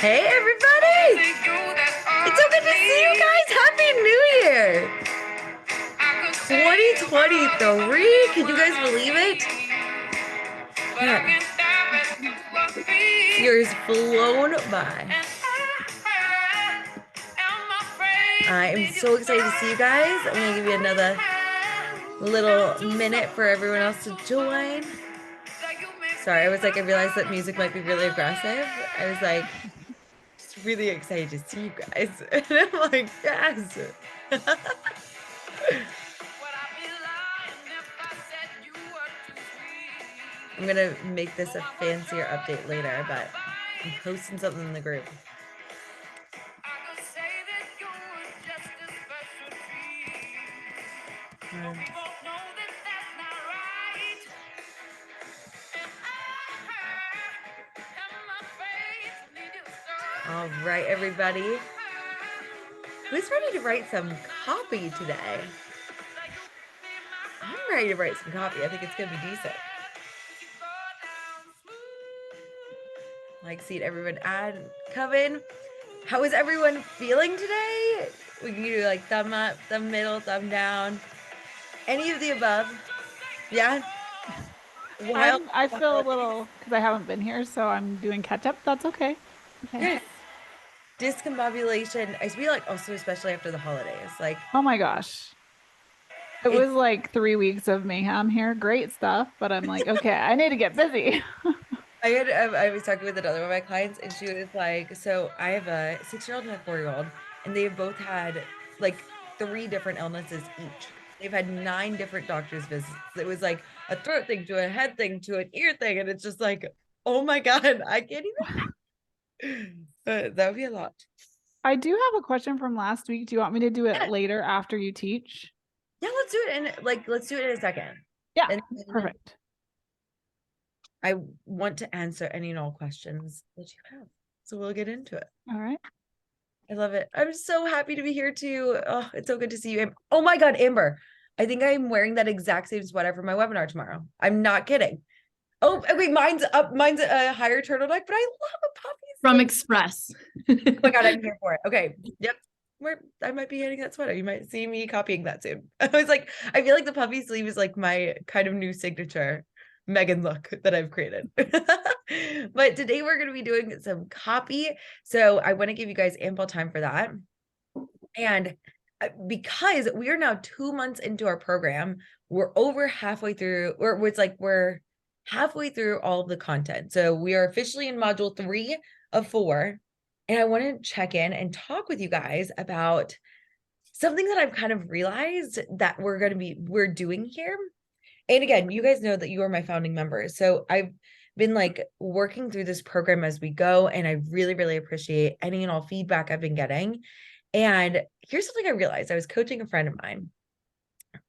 Hey everybody! It's so good to see you guys. Happy New Year! 2023. Can you guys believe it? Yeah. Year's flown by. I am so excited to see you guys. I'm gonna give you another little minute for everyone else to join. Sorry, I realized that music might be really aggressive. I was like, just really excited to see you guys. And I'm like, yes. I'm gonna make this a fancier update later, but I'm posting something in the group. All right, everybody. Who's ready to write some copy today? I'm ready to write some copy. I think it's gonna be decent. Like, seeing everyone add, come in. How is everyone feeling today? We can do like thumb up, thumb middle, thumb down. Any of the above. Yeah. I feel a little because I haven't been here, so I'm doing catch up. That's okay. Okay. Yes. Discombobulation. I feel like also, especially after the holidays, like Oh my gosh. It it's was like 3 weeks of mayhem here. Great stuff, but I'm like, okay, I need to get busy. I was talking with another one of my clients, and she was like, so I have a 6-year-old and a 4-year-old, and they have both had like 3 different illnesses each. They've had 9 different doctor's visits. It was like a throat thing to a head thing to an ear thing, and it's just like, oh my God, I can't even. That would be a lot. I do have a question from last week. Do you want me to do it Yeah, later after you teach? yeah, let's do it, and like let's do it in a second. Yeah, And then perfect. I want to answer any and all questions that you have. So we'll get into it. All right. I love it. I'm so happy to be here too. Oh, it's so good to see you. Oh my God, Amber. I think I'm wearing that exact same sweater for my webinar tomorrow. I'm not kidding. Oh, wait, mine's up. Mine's a higher turtleneck, but I love a puppy From sleeve. Express. Oh my God, I'm here for it. Okay. Yep. I might be getting that sweater. You might see me copying that soon. I was like, I feel like the puppy sleeve is like my kind of new signature Megan look that I've created. But today we're going to be doing some copy. So I want to give you guys ample time for that. And because we are now 2 months into our program, we're over halfway through, or it's like we're halfway through all of the content. So we are officially in module 3 of 4. And I want to check in and talk with you guys about something that I've kind of realized that we're doing here. And again, you guys know that you are my founding members. So I've been like working through this program as we go. And I really, really appreciate any and all feedback I've been getting. And here's something I realized. I was coaching a friend of mine,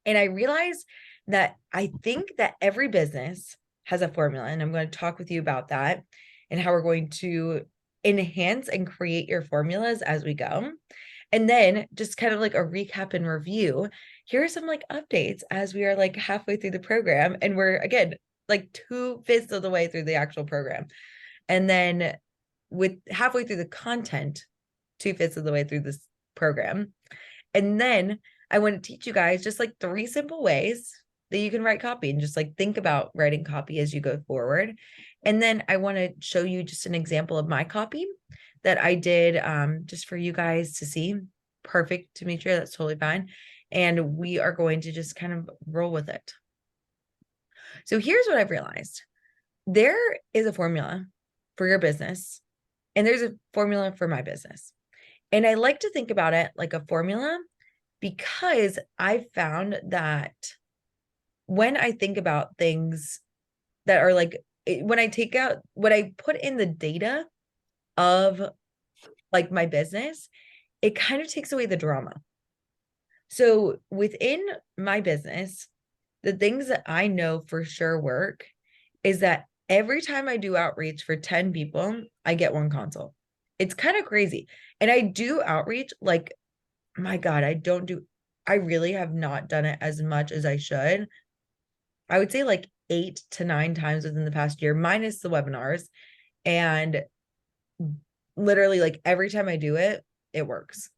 and I realized that I think that every business has a formula. And I'm going to talk with you about that and how we're going to enhance and create your formulas as we go. And then just kind of like a recap and review. Here are some like updates as we are like halfway through the program. And we're again like 2/5 of the way through the actual program. And then with halfway through the content, 2/5 of the way through this program. And then I want to teach you guys just like 3 simple ways that you can write copy, and just like think about writing copy as you go forward. And then I want to show you just an example of my copy that I did just for you guys to see. Perfect, Demetria. That's totally fine. And we are going to just kind of roll with it. So here's what I've realized. There is a formula for your business, and there's a formula for my business. And I like to think about it like a formula because I found that when I think about things that are like, when I put in the data of like my business, it kind of takes away the drama. So within my business, the things that I know for sure work is that every time I do outreach for 10 people, I get 1 consult. It's kind of crazy. And I do outreach like, my God, I really have not done it as much as I should. I would say like 8 to 9 times within the past year, minus the webinars. And literally like every time I do it, it works.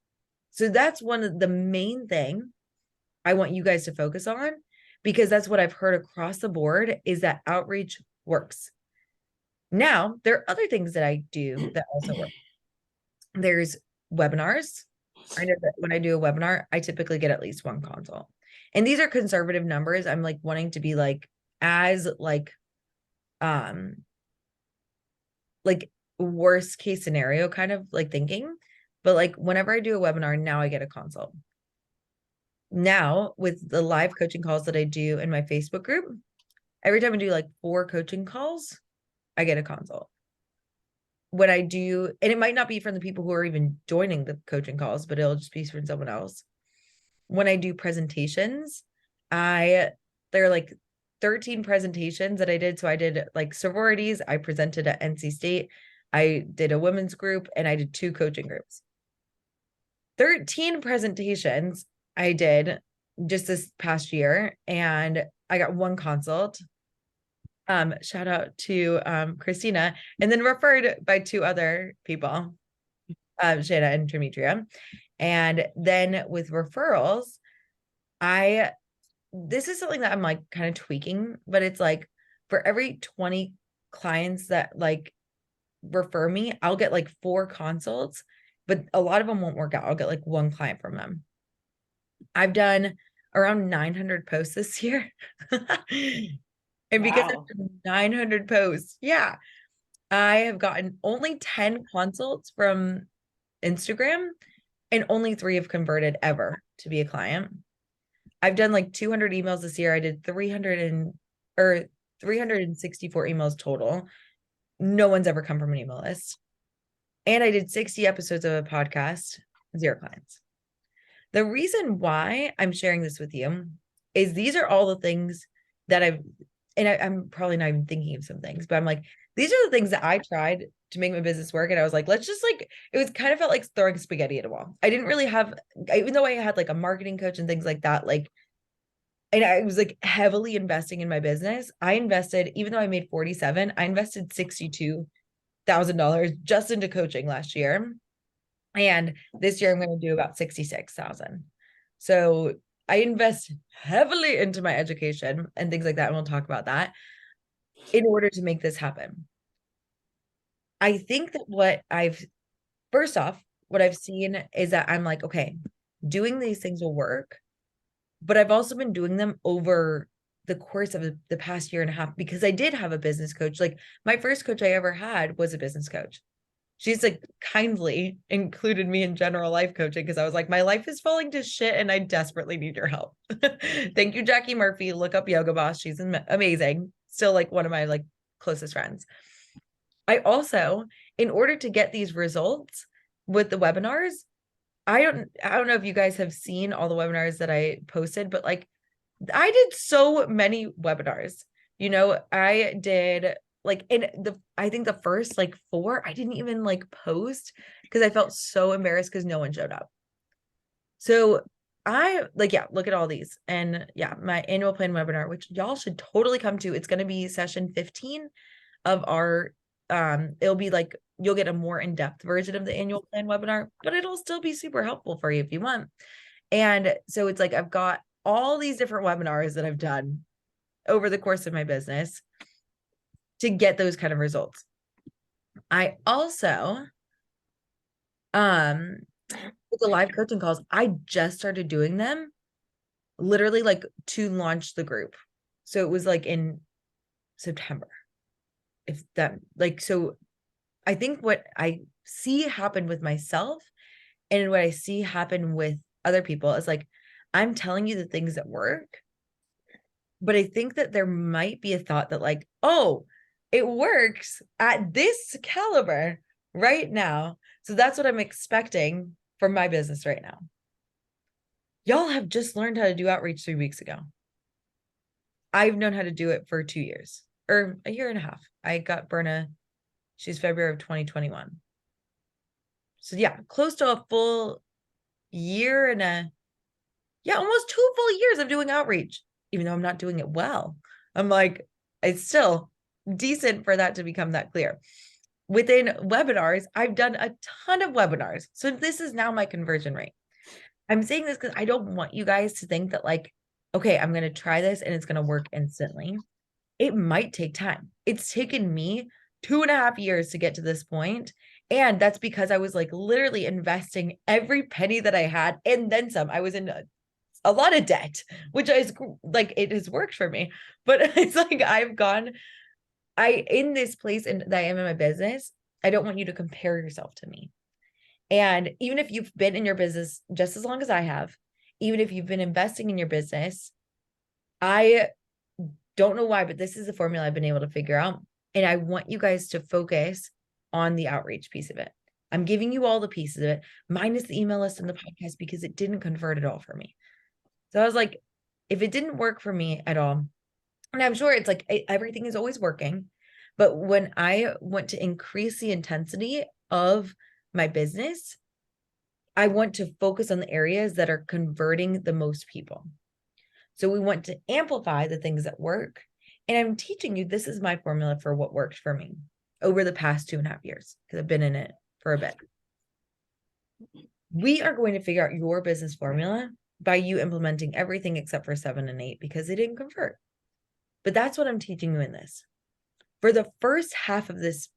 So that's one of the main thing I want you guys to focus on, because that's what I've heard across the board is that outreach works. Now, there are other things that I do that also work. There's webinars. I know that when I do a webinar, I typically get at least one consult. And these are conservative numbers. I'm like wanting to be like as um like worst case scenario kind of like thinking. But like whenever I do a webinar, now I get a consult. Now with the live coaching calls that I do in my Facebook group, every time I do like 4 coaching calls, I get a consult. When I do, and it might not be from the people who are even joining the coaching calls, but it'll just be from someone else. When I do presentations, there are like 13 presentations that I did. So I did like sororities, I presented at NC State, I did a women's group, and I did 2 coaching groups. 13 presentations I did just this past year, and I got 1 consult. Shout out to Christina, and then referred by 2 other people, Shayna and Demetria. And then with referrals, this is something that I'm like kind of tweaking, but it's like for every 20 clients that like refer me, I'll get like 4 consults, but a lot of them won't work out. I'll get like 1 client from them. I've done around 900 posts this year. And because Wow. of 900 posts, yeah, I have gotten only 10 consults from Instagram, and only 3 have converted ever to be a client. I've done like 200 emails this year. I did 364 emails total. No one's ever come from an email list. And I did 60 episodes of a podcast, 0 clients. The reason why I'm sharing this with you is these are all the things that I'm probably not even thinking of some things, but I'm like, these are the things that I tried to make my business work. And I was like, let's just like, it was kind of felt like throwing spaghetti at a wall. I didn't really have, even though I had like a marketing coach and things like that, like, and I was like heavily investing in my business. I invested, even though I made 47, I invested $62,000 just into coaching last year. And this year I'm going to do about 66,000. So I invest heavily into my education and things like that. And we'll talk about that in order to make this happen. I think that first off, what I've seen is that I'm like, okay, doing these things will work, but I've also been doing them over the course of the past year and a half, because I did have a business coach. Like my first coach I ever had was a business coach. She's like kindly included me in general life coaching because I was like, my life is falling to shit and I desperately need your help. Thank you, Jackie Murphy. Look up Yoga Boss. She's amazing. Still like one of my like closest friends. I also, in order to get these results with the webinars, I don't know if you guys have seen all the webinars that I posted, but like I did so many webinars. You know, I did like I think the first like 4, I didn't even like post because I felt so embarrassed because no one showed up. So I like, yeah, look at all these. And yeah, my annual plan webinar, which y'all should totally come to. It's going to be session 15 of our, it'll be like, you'll get a more in-depth version of the annual plan webinar, but it'll still be super helpful for you if you want. And so it's like, I've got all these different webinars that I've done over the course of my business to get those kind of results. I also, with the live coaching calls, I just started doing them literally like to launch the group. So it was like in September. If that like, so I think what I see happen with myself and what I see happen with other people is like, I'm telling you the things that work, but I think that there might be a thought that like, oh, it works at this caliber right now. So that's what I'm expecting from my business right now. Y'all have just learned how to do outreach 3 weeks ago. I've known how to do it for 2 years or a year and a half. I got Berna, she's February of 2021. So yeah, close to a full year and almost 2 full years of doing outreach, even though I'm not doing it well. I'm like, it's still decent for that to become that clear. within webinars, I've done a ton of webinars. So this is now my conversion rate. I'm saying this because I don't want you guys to think that like, okay, I'm going to try this and it's going to work instantly. It might take time. It's taken me 2.5 years to get to this point. And that's because I was like literally investing every penny that I had and then some. I was in a lot of debt, which is like, it has worked for me. But it's like in this place that I am in my business, I don't want you to compare yourself to me. And even if you've been in your business just as long as I have, even if you've been investing in your business, I don't know why, but this is the formula I've been able to figure out. And I want you guys to focus on the outreach piece of it. I'm giving you all the pieces of it, minus the email list and the podcast, because it didn't convert at all for me. So I was like, if it didn't work for me at all, and I'm sure it's like everything is always working, but when I want to increase the intensity of my business, I want to focus on the areas that are converting the most people. So we want to amplify the things that work. And I'm teaching you, this is my formula for what worked for me over the past 2.5 years, because I've been in it for a bit. We are going to figure out your business formula by you implementing everything except for 7 and 8, because they didn't convert. But that's what I'm teaching you in this. For the first half of this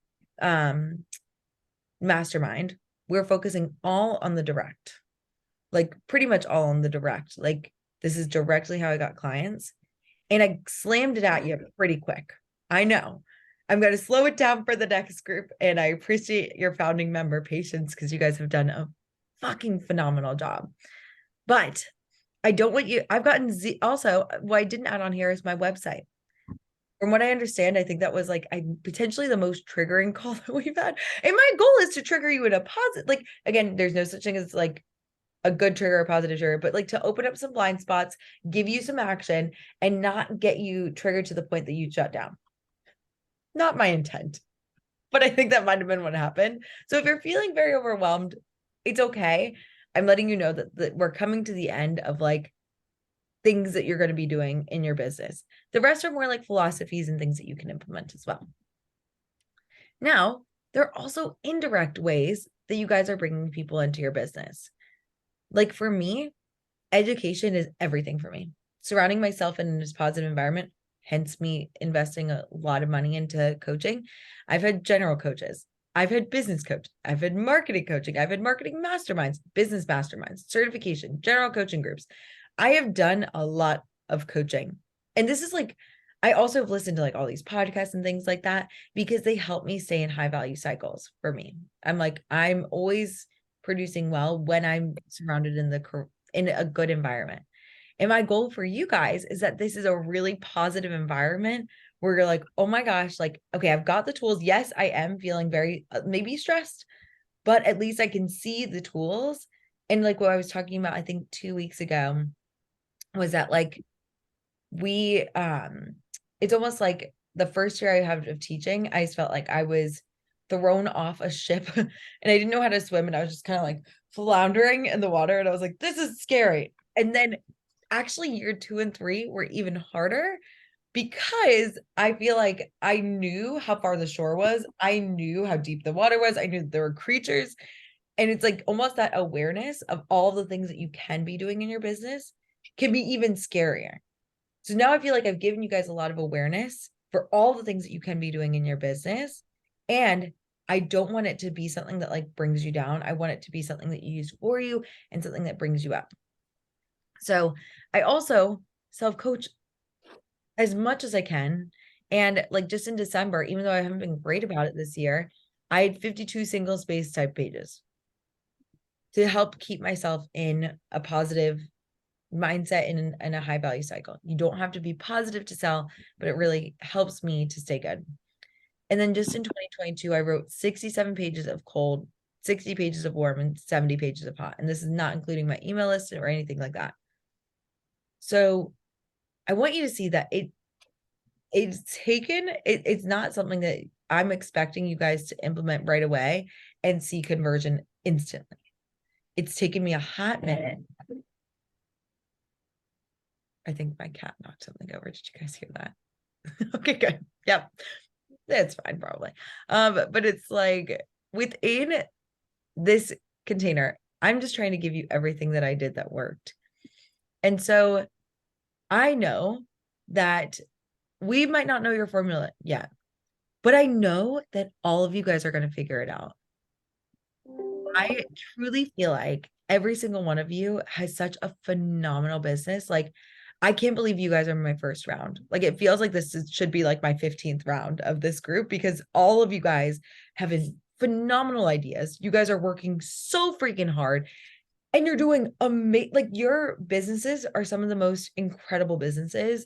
mastermind, we're focusing all on the direct, like pretty much all on the direct. Like this is directly how I got clients. And I slammed it at you pretty quick. I know. I'm going to slow it down for the next group. And I appreciate your founding member patience, because you guys have done a fucking phenomenal job. But I don't want you, I've gotten also, what I didn't add on here is my website. From what I understand, I think that was like potentially the most triggering call that we've had. And my goal is to trigger you in a positive, like, again, there's no such thing as like a good trigger or a positive trigger, but like to open up some blind spots, give you some action, and not get you triggered to the point that you shut down. Not my intent, but I think that might have been what happened. So if you're feeling very overwhelmed, it's okay. I'm letting you know that we're coming to the end of like things that you're going to be doing in your business. The rest are more like philosophies and things that you can implement as well. Now, there are also indirect ways that you guys are bringing people into your business. Like for me, education is everything for me. Surrounding myself in this positive environment, hence me investing a lot of money into coaching. I've had general coaches. I've had business coach. I've had marketing coaching. I've had marketing masterminds, business masterminds, certification, general coaching groups. I have done a lot of coaching. And this is like, I also have listened to like all these podcasts and things like that, because they help me stay in high value cycles for me. I'm always producing well when I'm surrounded in a good environment. And my goal for you guys is that this is a really positive environment where you're like, oh my gosh, like, okay, I've got the tools. Yes, I am feeling very maybe stressed, but at least I can see the tools. And like what I was talking about, I think 2 weeks ago, was that like it's almost like the first year I had of teaching, I just felt like I was thrown off a ship and I didn't know how to swim, and I was just kind of like floundering in the water, and I was like, this is scary. And then actually year 2 and 3 were even harder, because I feel like I knew how far the shore was. I knew how deep the water was. I knew there were creatures. And it's like almost that awareness of all the things that you can be doing in your business can be even scarier. So now I feel like I've given you guys a lot of awareness for all the things that you can be doing in your business. And I don't want it to be something that like brings you down. I want it to be something that you use for you and something that brings you up. So I also self-coach as much as I can. And like just in December, even though I haven't been great about it this year, I had 52 single space type pages to help keep myself in a positive mindset in a high value cycle. You don't have to be positive to sell, but it really helps me to stay good. And then just in 2022, I wrote 67 pages of cold, 60 pages of warm, and 70 pages of hot. And this is not including my email list or anything like that. So I want you to see that it's not something that I'm expecting you guys to implement right away and see conversion instantly. It's taken me a hot minute. I think my cat knocked something over. Did you guys hear that? Okay, good. Yep. That's fine, probably. But it's like within this container, I'm just trying to give you everything that I did that worked. And so I know that we might not know your formula yet, but I know that all of you guys are going to figure it out. I truly feel like every single one of you has such a phenomenal business. Like, I can't believe you guys are in my first round. Like, it feels like should be like my 15th round of this group because all of you guys have phenomenal ideas. You guys are working so freaking hard and you're doing amazing. Like, your businesses are some of the most incredible businesses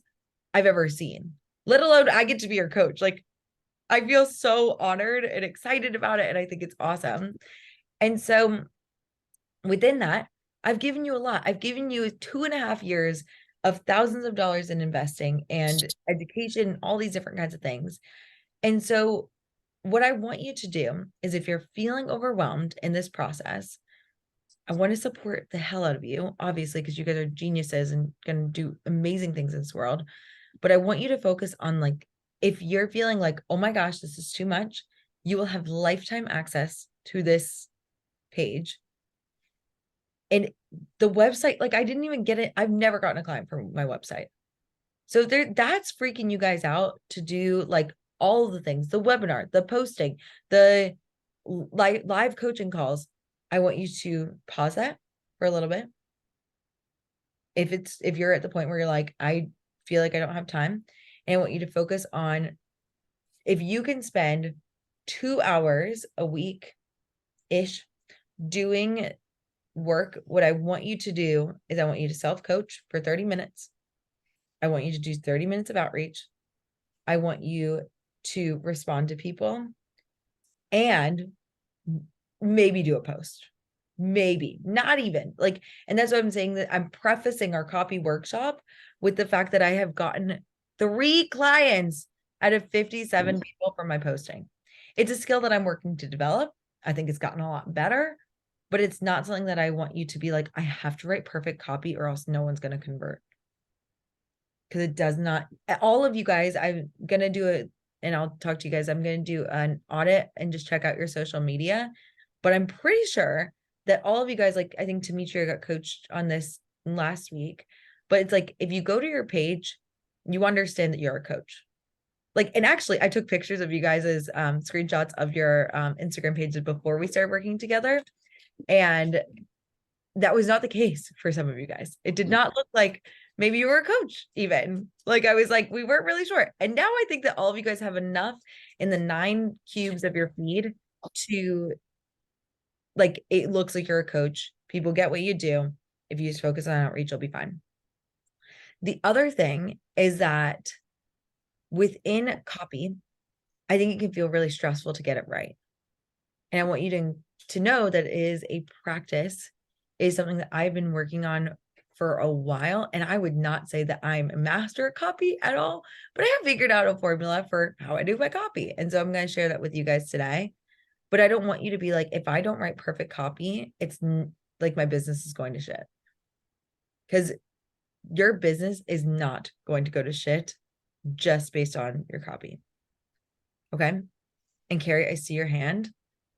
I've ever seen, let alone I get to be your coach. Like, I feel so honored and excited about it. And I think it's awesome. And so within that, I've given you a lot. I've given you 2.5 years of thousands of dollars in investing and education, all these different kinds of things. And so what I want you to do is if you're feeling overwhelmed in this process, I want to support the hell out of you, obviously, because you guys are geniuses and going to do amazing things in this world. But I want you to focus on, like, if you're feeling like, oh my gosh, this is too much, you will have lifetime access to this page. And the website, like, I didn't even get it. I've never gotten a client from my website. So that's freaking you guys out to do like all of the things, the webinar, the posting, the live coaching calls. I want you to pause that for a little bit. If you're at the point where you're like, I feel like I don't have time, and I want you to focus on, if you can spend 2 hours a week ish doing work, what I want you to do is I want you to self-coach for 30 minutes. I want you to do 30 minutes of outreach. I want you to respond to people and maybe do a post. Maybe, not even like, and that's what I'm saying, that I'm prefacing our copy workshop with the fact that I have gotten 3 clients out of 57 people from my posting. It's a skill that I'm working to develop. I think it's gotten a lot better, but it's not something that I want you to be like, I have to write perfect copy or else no one's going to convert. Because it does not, all of you guys, I'm going to do it and I'll talk to you guys. I'm going to do an audit and just check out your social media. But I'm pretty sure that all of you guys, like, I think Demetria got coached on this last week, but it's like, if you go to your page, you understand that you're a coach. Like, and actually I took pictures of you guys' screenshots of your Instagram pages before we started working together. And that was not the case for some of you guys. It did not look like maybe you were a coach even. Like, I was like, we weren't really sure. And now I think that all of you guys have enough in the 9 cubes of your feed to, like, it looks like you're a coach. People get what you do. If you just focus on outreach, you'll be fine. The other thing is that within copy, I think it can feel really stressful to get it right. And I want you to know that it is a practice, is something that I've been working on for a while. And I would not say that I'm a master at copy at all, but I have figured out a formula for how I do my copy. And so I'm going to share that with you guys today. But I don't want you to be like, if I don't write perfect copy, it's like my business is going to shit. Because your business is not going to go to shit just based on your copy. Okay. And Carrie, I see your hand.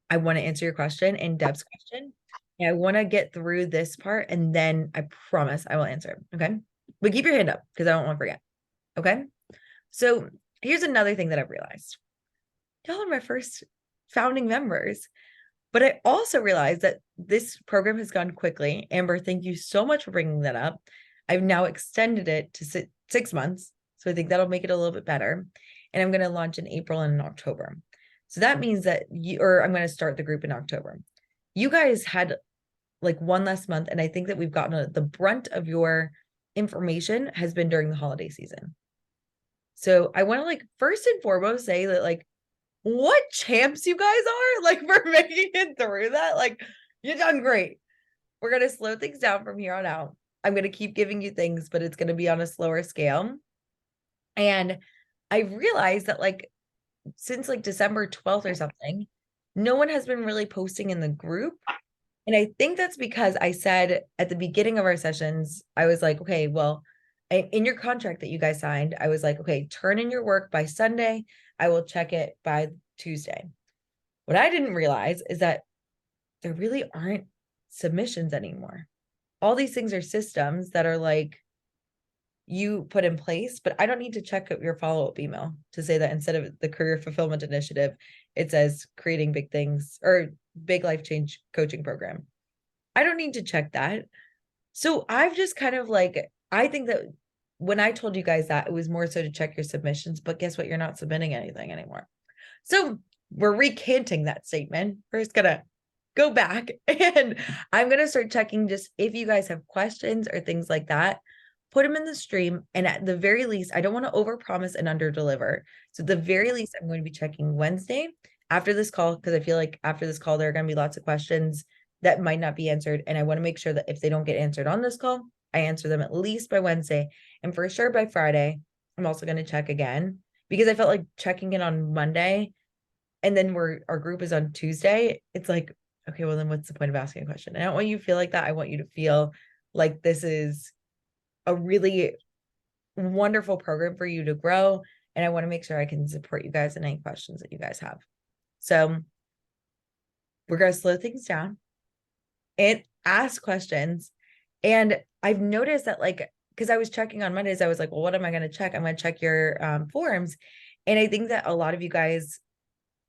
I want to answer your question and Deb's question. And I want to get through this part and then I promise I will answer it. Okay. But keep your hand up because I don't want to forget. Okay. So here's another thing that I've realized. Y'all are my first founding members. But I also realized that this program has gone quickly. Amber, thank you so much for bringing that up. I've now extended it to 6 months. So I think that'll make it a little bit better. And I'm going to launch in April and in October. So that means that I'm going to start the group in October. You guys had like 1 less month. And I think that we've gotten the brunt of your information has been during the holiday season. So I want to, like, first and foremost say that, like, what champs you guys are, like, for making it through that. Like, you've done great. We're going to slow things down from here on out. I'm going to keep giving you things, but it's going to be on a slower scale. And I realized that, like, since like December 12th or something, no one has been really posting in the group. And I think that's because I said at the beginning of our sessions, I was like, okay, well, in your contract that you guys signed, I was like, okay, turn in your work by Sunday. I will check it by Tuesday. What I didn't realize is that there really aren't submissions anymore. All these things are systems that are like you put in place, but I don't need to check up your follow-up email to say that instead of the career fulfillment initiative, it says creating big things or big life change coaching program. I don't need to check that. So I've just kind of like, I think that when I told you guys that, it was more so to check your submissions, but guess what? You're not submitting anything anymore. So we're recanting that statement. We're just gonna go back and I'm gonna start checking just if you guys have questions or things like that, put them in the stream. And at the very least, I don't want to overpromise and underdeliver. So at the very least, I'm going to be checking Wednesday after this call, because I feel like after this call, there are going to be lots of questions that might not be answered. And I want to make sure that if they don't get answered on this call, I answer them at least by Wednesday. And for sure by Friday, I'm also going to check again because I felt like checking it on Monday and then our group is on Tuesday. It's like, okay, well then what's the point of asking a question? I don't want you to feel like that. I want you to feel like this is a really wonderful program for you to grow. And I want to make sure I can support you guys in any questions that you guys have. So we're going to slow things down and ask questions. And I've noticed that like, because I was checking on Mondays, I was like, well, what am I going to check? I'm going to check your forums. And I think that a lot of you guys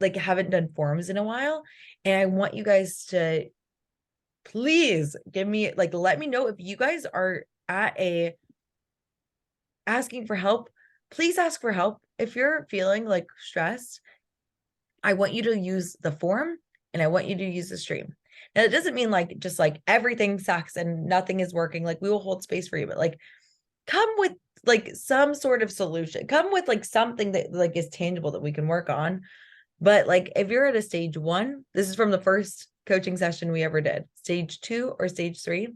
like haven't done forums in a while. And I want you guys to please give me like, let me know if you guys are at a asking for help. Please ask for help. If you're feeling like stressed, I want you to use the forum and I want you to use the stream. Now, it doesn't mean like just like everything sucks and nothing is working. Like we will hold space for you, but like come with like some sort of solution. Come with like something that like is tangible that we can work on. But like if you're at a stage 1, this is from the first coaching session we ever did, stage 2 or stage 3,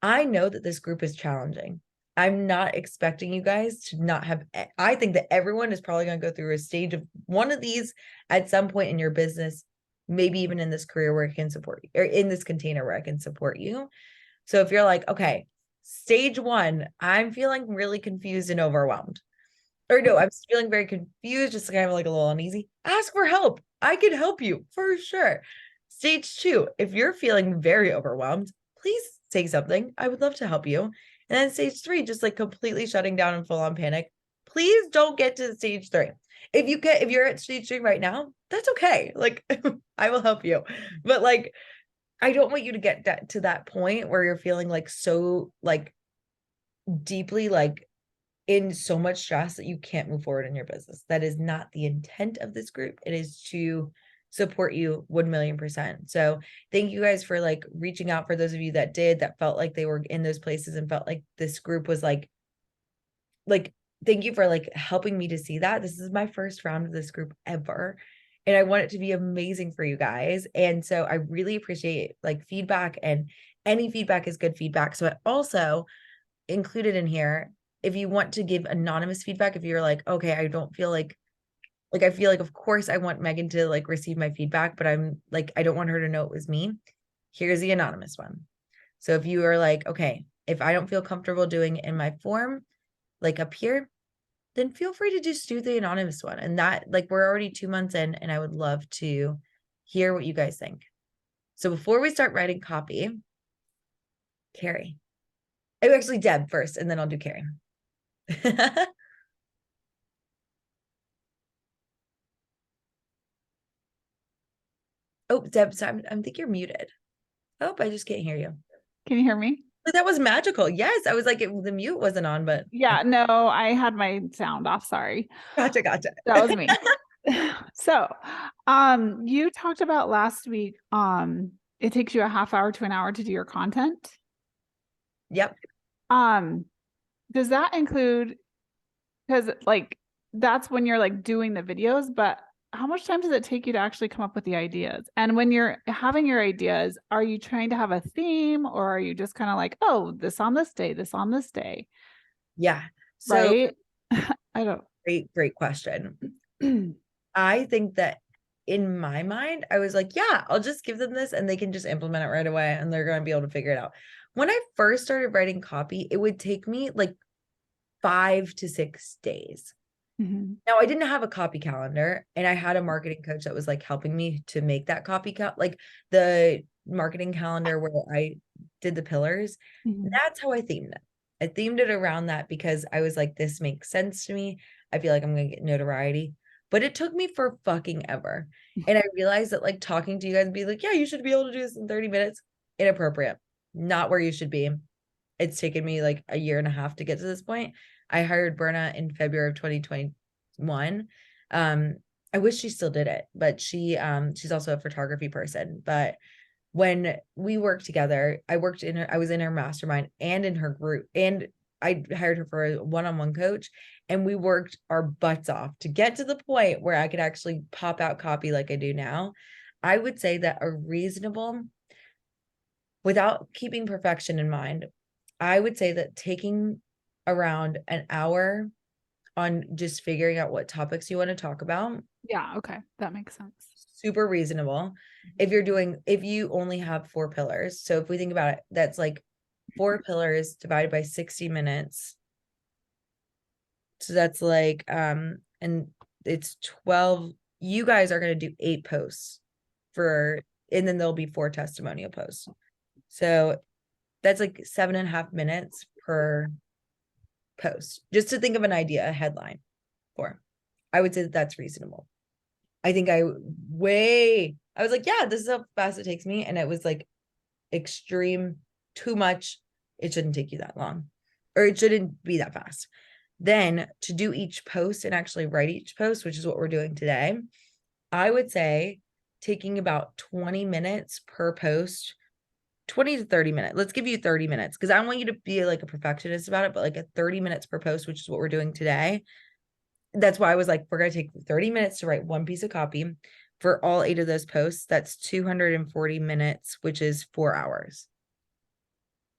I know that this group is challenging. I'm not expecting you guys to not have, I think that everyone is probably going to go through a stage of one of these at some point in your business, maybe even in this career where I can support you, or in this container where I can support you. So if you're like, okay, stage 1, I'm feeling really confused and overwhelmed. Or no, I'm feeling very confused, just kind of like a little uneasy. Ask for help. I can help you for sure. Stage 2, if you're feeling very overwhelmed, please say something. I would love to help you. And then stage 3, just like completely shutting down and full on panic. Please don't get to stage 3. If you're at stage 3 right now, that's okay. Like I will help you. But like, I don't want you to get to that point where you're feeling like so like deeply like in so much stress that you can't move forward in your business. That is not the intent of this group. It is to support you 1,000,000%. So thank you guys for like reaching out for those of you that did, that felt like they were in those places and felt like this group was like, thank you for like helping me to see that. This is my first round of this group ever. And I want it to be amazing for you guys. And so I really appreciate like feedback, and any feedback is good feedback. So I also included in here, if you want to give anonymous feedback, if you're like, okay, I don't feel like I feel like, of course I want Megan to like receive my feedback, but I'm like, I don't want her to know it was me. Here's the anonymous one. So if you are like, okay, if I don't feel comfortable doing it in my form, like up here, then feel free to just do the anonymous one. And that like, we're already 2 months in and I would love to hear what you guys think. So before we start writing copy, Carrie, actually Deb first, and then I'll do Carrie. Oh, Deb, so I think you're muted. Oh, I just can't hear you. Can you hear me? That was magical. Yes, I was like, the mute wasn't on, but yeah, no, I had my sound off. Sorry. Gotcha. That was me. So, you talked about last week, it takes you a half hour to an hour to do your content. Yep. Does that include, because like, that's when you're like doing the videos, but how much time does it take you to actually come up with the ideas? And when you're having your ideas, are you trying to have a theme, or are you just kind of like, oh, this on this day, this on this day? Yeah. So right. I don't. Great question. I think that in my mind, I was like, yeah, I'll just give them this and they can just implement it right away and they're going to be able to figure it out. When I first started writing copy, it would take me like 5 to 6 days. Mhm. Now, I didn't have a copy calendar, and I had a marketing coach that was like helping me to make that copy like the marketing calendar where I did the pillars. Mhm. That's how I themed it. I themed it around that because I was like, this makes sense to me. I feel like I'm going to get notoriety. But it took me for fucking ever. And I realized that like talking to you guys and be like, yeah, you should be able to do this in 30 minutes. Inappropriate. Not where you should be. It's taken me like a year and a half to get to this point. I hired Berna in February of 2021. I wish she still did it, but she's also a photography person. But when we worked together, I was in her mastermind and in her group, and I hired her for a one-on-one coach, and we worked our butts off to get to the point where I could actually pop out copy like I do now. I would say that a reasonable, without keeping perfection in mind, I would say that taking around an hour on just figuring out what topics you want to talk about, Yeah, okay. That makes sense. super reasonable. If you only have 4 pillars, so if we think about it, that's like 4 pillars divided by 60 minutes. So that's like, and it's 12. You guys are going to do 8 posts and then there'll be 4 testimonial posts. So that's like 7.5 minutes per post, just to think of an idea, a headline for. I would say that that's reasonable. I think I was like, yeah, this is how fast it takes me. And it was like extreme, too much. It shouldn't take you that long, or it shouldn't be that fast. Then to do each post and actually write each post, which is what we're doing today, I would say taking about 20 minutes per post, 20 to 30 minutes. Let's give you 30 minutes because I want you to be like a perfectionist about it, but like a 30 minutes per post, which is what we're doing today. That's why I was like, we're going to take 30 minutes to write one piece of copy for all 8 of those posts. That's 240 minutes, which is 4 hours.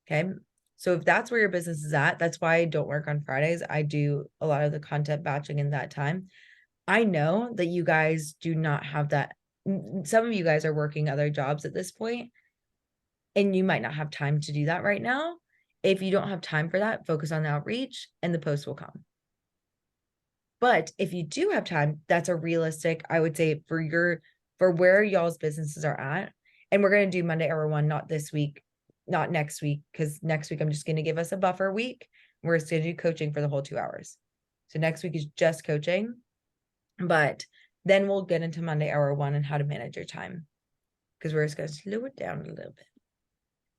Okay. So if that's where your business is at, that's why I don't work on Fridays. I do a lot of the content batching in that time. I know that you guys do not have that. Some of you guys are working other jobs at this point, and you might not have time to do that right now. If you don't have time for that, focus on the outreach and the post will come. But if you do have time, that's a realistic, I would say, for where y'all's businesses are at. And we're going to do Monday Hour One, not this week, not next week, because next week I'm just going to give us a buffer week. We're just going to do coaching for the whole 2 hours. So next week is just coaching, but then we'll get into Monday Hour One and how to manage your time, because we're just going to slow it down a little bit.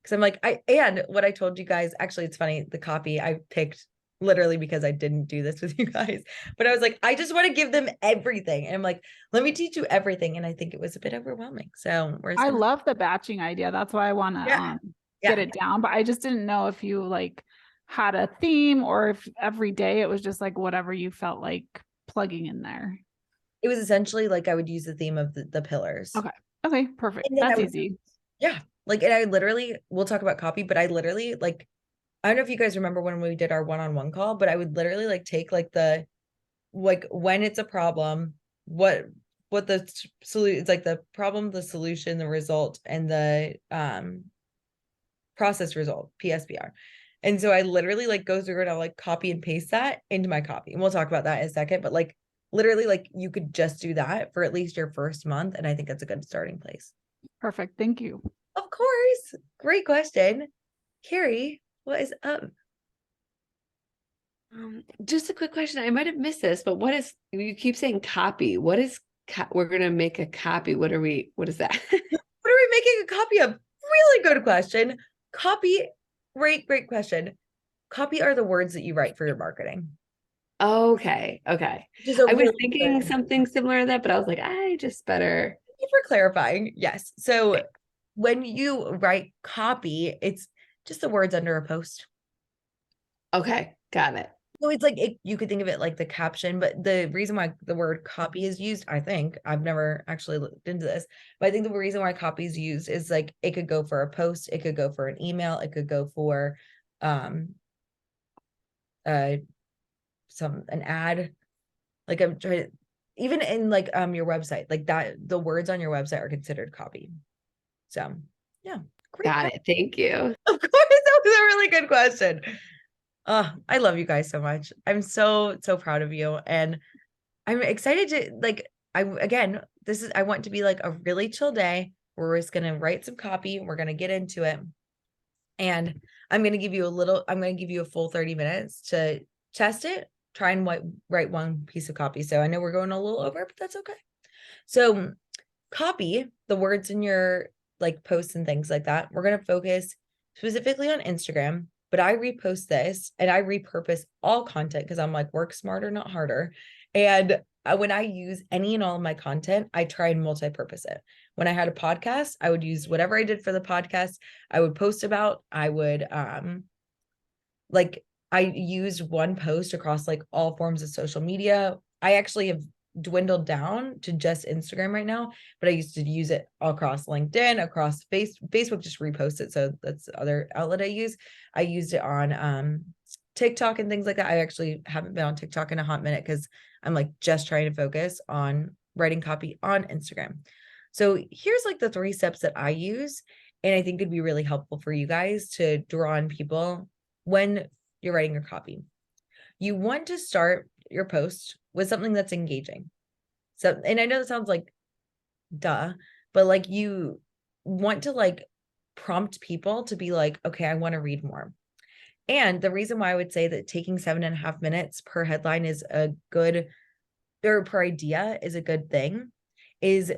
Because I'm like, and what I told you guys, actually, it's funny, the copy I picked literally because I didn't do this with you guys, but I was like, I just want to give them everything. And I'm like, let me teach you everything. And I think it was a bit overwhelming. So I love the batching idea. That's why I want to get it down. But I just didn't know if you like had a theme or if every day it was just like whatever you felt like plugging in there. It was essentially like I would use the theme of the pillars. Okay. Okay, perfect. That's easy. Yeah. Like, and I literally, we'll talk about copy, but I literally like, I don't know if you guys remember when we did our one-on-one call, but I would literally like take like when it's a problem, what the solution, it's like the problem, the solution, the result, and the process result, PSPR. And so I literally like go through and I'll like copy and paste that into my copy. And we'll talk about that in a second, but like literally like you could just do that for at least your first month. And I think that's a good starting place. Perfect. Thank you. Of course. Great question. Carrie, what is up? Just a quick question. I might have missed this, but you keep saying copy. What is, we're going to make a copy. What is that? What are we making a copy of? Really good question. Copy, great question. Copy are the words that you write for your marketing. Okay. I was thinking something similar to that, but I was like, I just better. Thank you for clarifying. Yes. So when you write copy, it's just the words under a post. Okay. Got it. So it's like, you could think of it like the caption, but the reason why the word copy is used, I think, I've never actually looked into this, but I think the reason why copy is used is like, it could go for a post, it could go for an email, it could go for an ad. Like I'm trying to, even in like your website, like that, the words on your website are considered copy. So yeah. Got it. Thank you. Of course, that was a really good question. I love you guys so much. I'm so, so proud of you. And I'm excited to like, I want to be like a really chill day. We're just going to write some copy. We're going to get into it. And I'm going to give you a full 30 minutes to test it, try and write one piece of copy. So I know we're going a little over, but that's okay. So copy the words in your like posts and things like that. We're going to focus specifically on Instagram, but I repost this and I repurpose all content because I'm like, work smarter, not harder. And when I use any and all of my content, I try and multi-purpose it. When I had a podcast, I would use whatever I did for the podcast, I would post about, I would like I used one post across like all forms of social media. I actually have dwindled down to just Instagram right now, but I used to use it all across LinkedIn, across Facebook just repost it. So that's the other outlet I use. I used it on TikTok and things like that. I actually haven't been on TikTok in a hot minute because I'm like just trying to focus on writing copy on Instagram. So here's like the 3 steps that I use. And I think it'd be really helpful for you guys to draw on people when you're writing your copy. You want to start your post with something that's engaging. So, and I know that sounds like duh, but like you want to like prompt people to be like, okay, I want to read more. And the reason why I would say that taking 7.5 minutes per headline is a good, or per idea is a good thing, is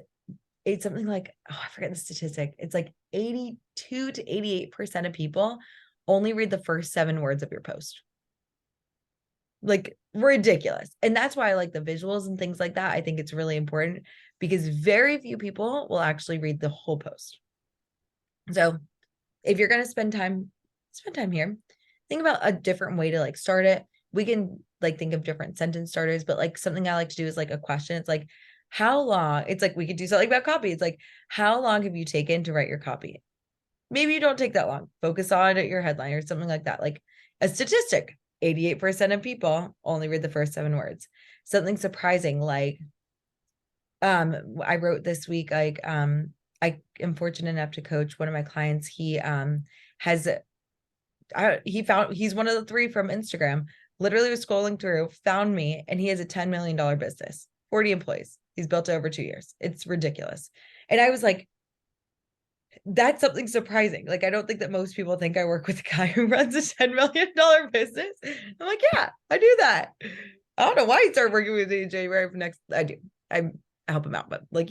it's something like, oh, I forget the statistic. It's like 82 to 88% of people only read the first 7 words of your post. Like ridiculous. And that's why I like the visuals and things like that. I think it's really important because very few people will actually read the whole post. So if you're going to spend time here. Think about a different way to like start it. We can like think of different sentence starters, but like something I like to do is like a question. It's like, how long? It's like we could do something about copy. It's like, how long have you taken to write your copy? Maybe you don't take that long. Focus on your headline or something like that. Like a statistic, 88% of people only read the first 7 words. Something surprising like I wrote this week, like I am fortunate enough to coach one of my clients. He has he's one of the 3 from Instagram, literally was scrolling through, found me, and he has a $10 million business, 40 employees. He's built it over 2 years. It's ridiculous. And I was like, that's something surprising. Like, I don't think that most people think I work with a guy who runs a $10 million business. I'm like, yeah, I do that. I don't know why he started working with me in January for next. I do. I help him out, but like,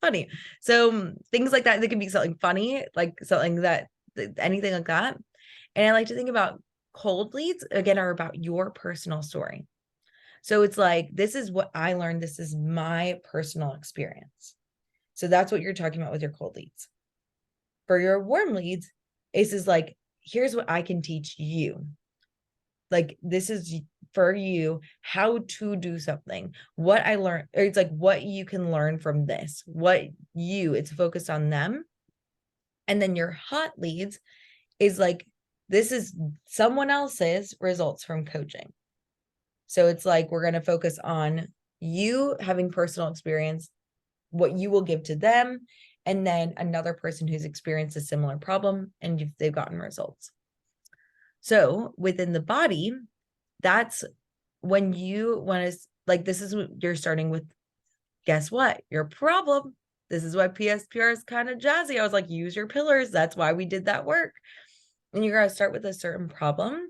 funny. So things like that, they can be something funny, like something that anything like that. And I like to think about cold leads again are about your personal story. So it's like, this is what I learned. This is my personal experience. So that's what you're talking about with your cold leads. For your warm leads, Ace is like, here's what I can teach you. Like, this is for you, how to do something, what I learned, or it's like what you can learn from this, it's focused on them. And then your hot leads is like, this is someone else's results from coaching. So it's like, we're going to focus on you having personal experience, what you will give to them, and then another person who's experienced a similar problem and they've gotten results. So within the body, that's when you want to, like, this is what you're starting with. Guess what? Your problem. This is why PSPR is kind of jazzy. I was like, use your pillars. That's why we did that work. And you're going to start with a certain problem.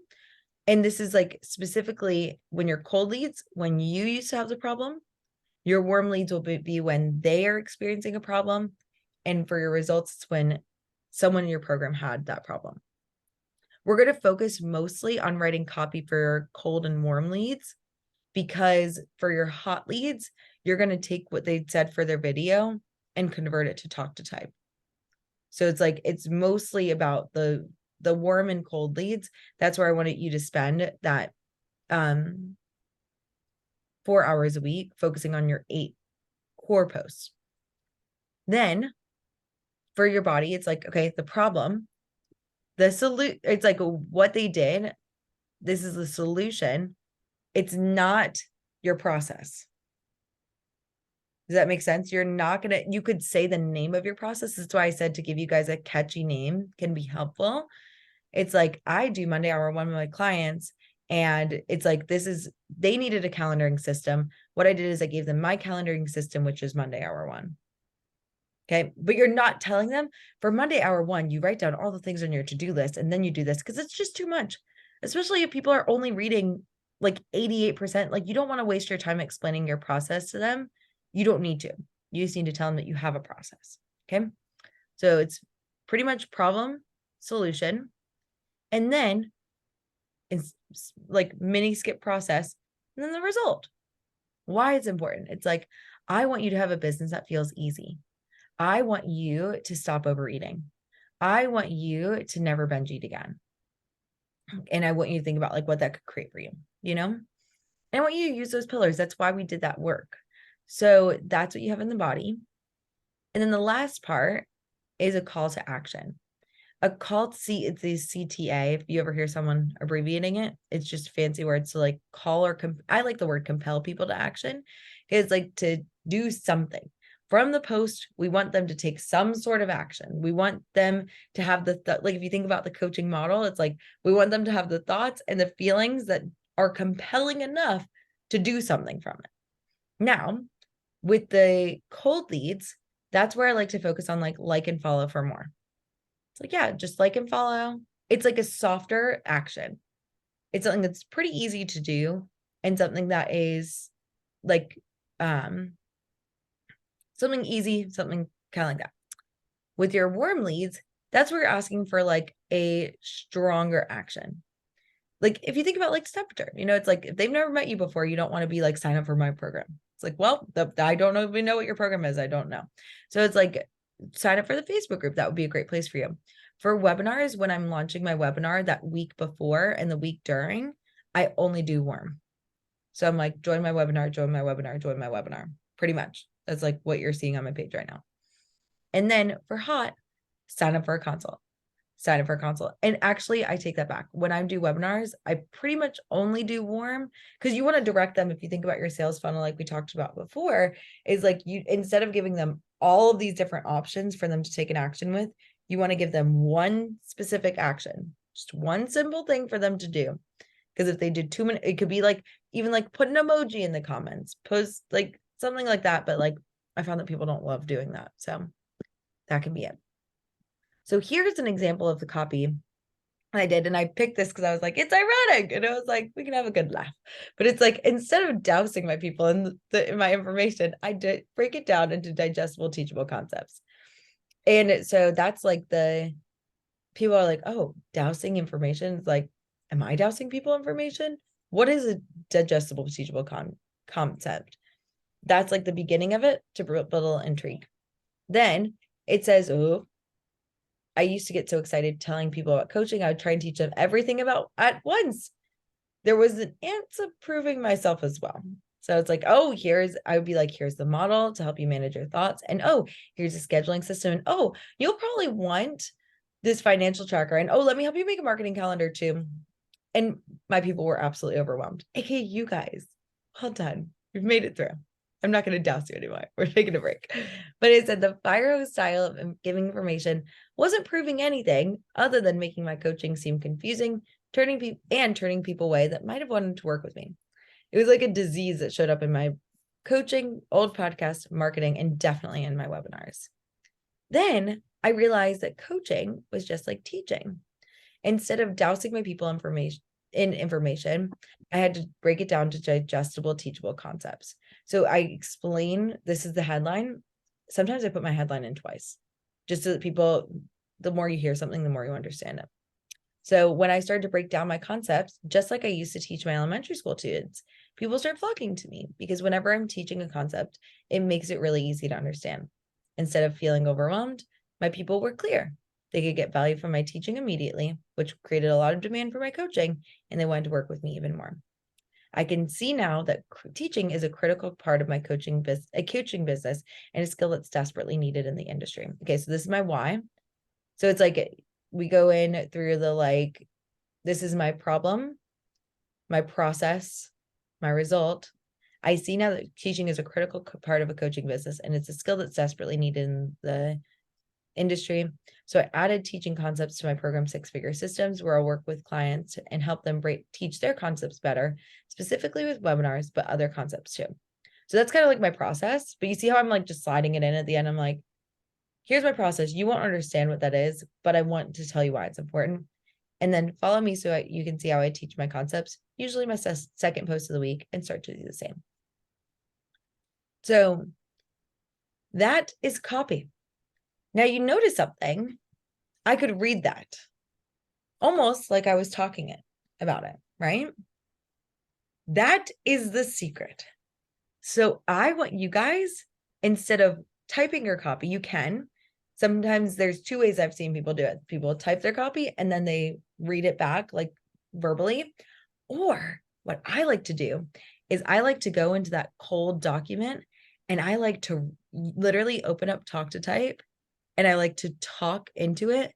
And this is like specifically when your cold leads, when you used to have the problem, your warm leads will be when they are experiencing a problem. And for your results, it's when someone in your program had that problem. We're going to focus mostly on writing copy for your cold and warm leads, because for your hot leads, you're going to take what they said for their video and convert it to talk to type. So it's like, it's mostly about the warm and cold leads. That's where I wanted you to spend that 4 hours a week focusing on your 8 core posts. Then for your body, it's like, okay, the problem, the solution, it's like what they did. This is the solution. It's not your process. Does that make sense? You're not going to, you could say the name of your process. That's why I said to give you guys a catchy name can be helpful. It's like I do Monday Hour One with my clients, and it's like they needed a calendaring system. What I did is I gave them my calendaring system, which is Monday Hour One. Okay. But you're not telling them for Monday Hour One, you write down all the things on your to-do list and then you do this because it's just too much, especially if people are only reading like 88%. Like, you don't want to waste your time explaining your process to them. You don't need to. You just need to tell them that you have a process. Okay. So it's pretty much problem, solution, and then it's like mini skip process, and then the result. Why it's important. It's like, I want you to have a business that feels easy. I want you to stop overeating. I want you to never binge eat again. And I want you to think about like what that could create for you, you know? And I want you to use those pillars. That's why we did that work. So that's what you have in the body. And then the last part is a call to action. A call to see, it's the CTA. If you ever hear someone abbreviating it, it's just fancy words to like call or I like the word compel people to action. It's like to do something. From the post, we want them to take some sort of action. We want them to have like, if you think about the coaching model, it's like we want them to have the thoughts and the feelings that are compelling enough to do something from it. Now, with the cold leads, that's where I like to focus on like and follow for more. It's like, yeah, just like and follow. It's like a softer action. It's something that's pretty easy to do and something that is like something easy, something kind of like that. With your warm leads, that's where you're asking for like a stronger action. Like if you think about like Stepper, you know, it's like if they've never met you before, you don't want to be like, sign up for my program. It's like, well, I don't know if we know what your program is. I don't know. So it's like, sign up for the Facebook group. That would be a great place for you. For webinars, when I'm launching my webinar that week before and the week during, I only do warm. So I'm like, join my webinar, join my webinar, join my webinar. Pretty much. That's like what you're seeing on my page right now. And then for hot, sign up for a consult. Sign up for a consult. And actually, I take that back. When I do webinars, I pretty much only do warm because you want to direct them. If you think about your sales funnel, like we talked about before, is like you, instead of giving them all of these different options for them to take an action with, you want to give them one specific action, just one simple thing for them to do. Because if they did too many, it could be like, even like put an emoji in the comments, post like something like that. But like, I found that people don't love doing that. So that can be it. So here's an example of the copy I did. And I picked this because I was like, it's ironic. And I was like, we can have a good laugh. But it's like, instead of dousing my people in my information, I did break it down into digestible, teachable concepts. And so that's like people are like, oh, dousing information. It's like, am I dousing people information? What is a digestible, teachable concept? That's like the beginning of it to build a little intrigue. Then it says, oh, I used to get so excited telling people about coaching. I would try and teach them everything about at once. There was an ant of proving myself as well. So it's like, oh, I would be like, here's the model to help you manage your thoughts. And oh, here's a scheduling system. And oh, you'll probably want this financial tracker. And oh, let me help you make a marketing calendar too. And my people were absolutely overwhelmed. Okay, you guys, well done. We've made it through. I'm not going to douse you anymore. We're taking a break. But it said the fire hose style of giving information wasn't proving anything other than making my coaching seem confusing, turning people away that might have wanted to work with me. It was like a disease that showed up in my coaching, old podcast, marketing, and definitely in my webinars. Then I realized that coaching was just like teaching. Instead of dousing my people information, I had to break it down to digestible, teachable concepts. So I explain, this is the headline. Sometimes I put my headline in twice, just so that people, the more you hear something, the more you understand it. So when I started to break down my concepts, just like I used to teach my elementary school students, people start flocking to me because whenever I'm teaching a concept, it makes it really easy to understand. Instead of feeling overwhelmed, my people were clear. They could get value from my teaching immediately, which created a lot of demand for my coaching, and they wanted to work with me even more. I can see now that teaching is a critical part of my coaching business and a skill that's desperately needed in the industry. Okay, so this is my why. So it's like we go in through the like, this is my problem, my process, my result. I see now that teaching is a critical part of a coaching business, and it's a skill that's desperately needed in the industry. So I added teaching concepts to my program, Six Figure Systems, where I'll work with clients and help them teach their concepts better, specifically with webinars, but other concepts too. So that's kind of like my process. But you see how I'm like just sliding it in at the end. I'm like, here's my process. You won't understand what that is, but I want to tell you why it's important. And then follow me so you can see how I teach my concepts, usually my second post of the week, and start to do the same. So that is copy. Now you notice something. I could read that almost like I was talking about it, right? That is the secret. So I want you guys, instead of typing your copy, you can. Sometimes there's two ways I've seen people do it. People type their copy and then they read it back like verbally. Or what I like to do is I like to go into that cold document and I like to literally open up Talk to Type and I like to talk into it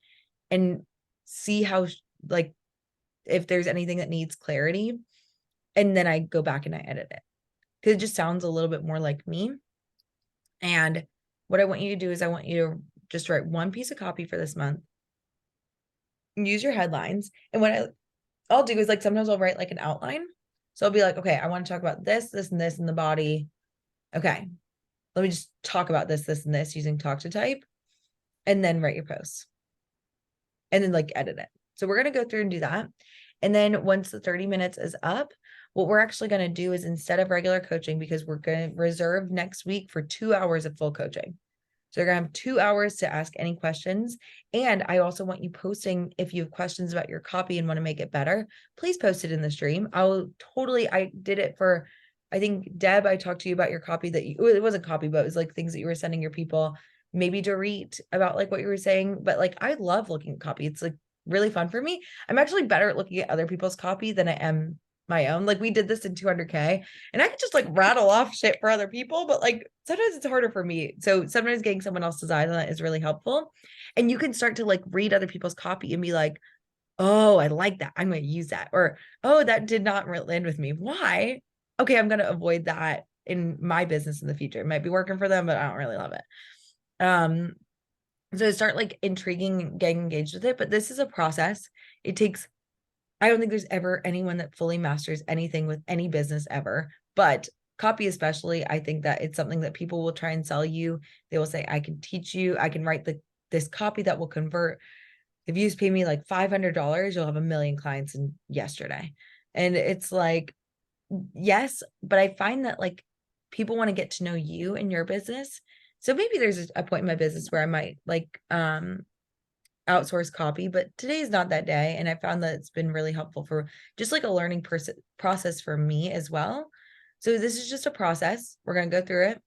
and see how, like, if there's anything that needs clarity. And then I go back and I edit it because it just sounds a little bit more like me. And what I want you to do is I want you to just write one piece of copy for this month. Use your headlines. And what I'll do is like sometimes I'll write like an outline. So I'll be like, okay, I want to talk about this, this, and this in the body. Okay, let me just talk about this, this, and this using Talk to Type, and then write your posts. And then like edit it. So we're going to go through and do that. And then once the 30 minutes is up, what we're actually going to do is instead of regular coaching, because we're going to reserve next week for 2 hours of full coaching. So you're going to have 2 hours to ask any questions. And I also want you posting, if you have questions about your copy and want to make it better, please post it in the stream. I did it for, I think, Deb, I talked to you about your copy that it wasn't copy, but it was like things that you were sending your people, maybe Dorit, about like what you were saying. But like, I love looking at copy. It's like really fun for me. I'm actually better at looking at other people's copy than I am my own. Like we did this in 200K and I could just like rattle off shit for other people, but like sometimes it's harder for me. So sometimes getting someone else's eyes on that is really helpful. And you can start to like read other people's copy and be like, oh, I like that. I'm going to use that. Or, oh, that did not land with me. Why? Okay, I'm going to avoid that in my business in the future. It might be working for them, but I don't really love it. So start like intriguing, getting engaged with it. But this is a process. It takes, I don't think there's ever anyone that fully masters anything with any business ever, but copy especially, I think that it's something that people will try and sell you. They will say, I can teach you, I can write this copy that will convert. If you just pay me like $500, you'll have 1 million clients in yesterday. And it's like, yes, but I find that like people want to get to know you and your business. So maybe there's a point in my business where I might like, outsource copy, but today is not that day. And I found that it's been really helpful for just like a learning process for me as well. So this is just a process. We're going to go through it.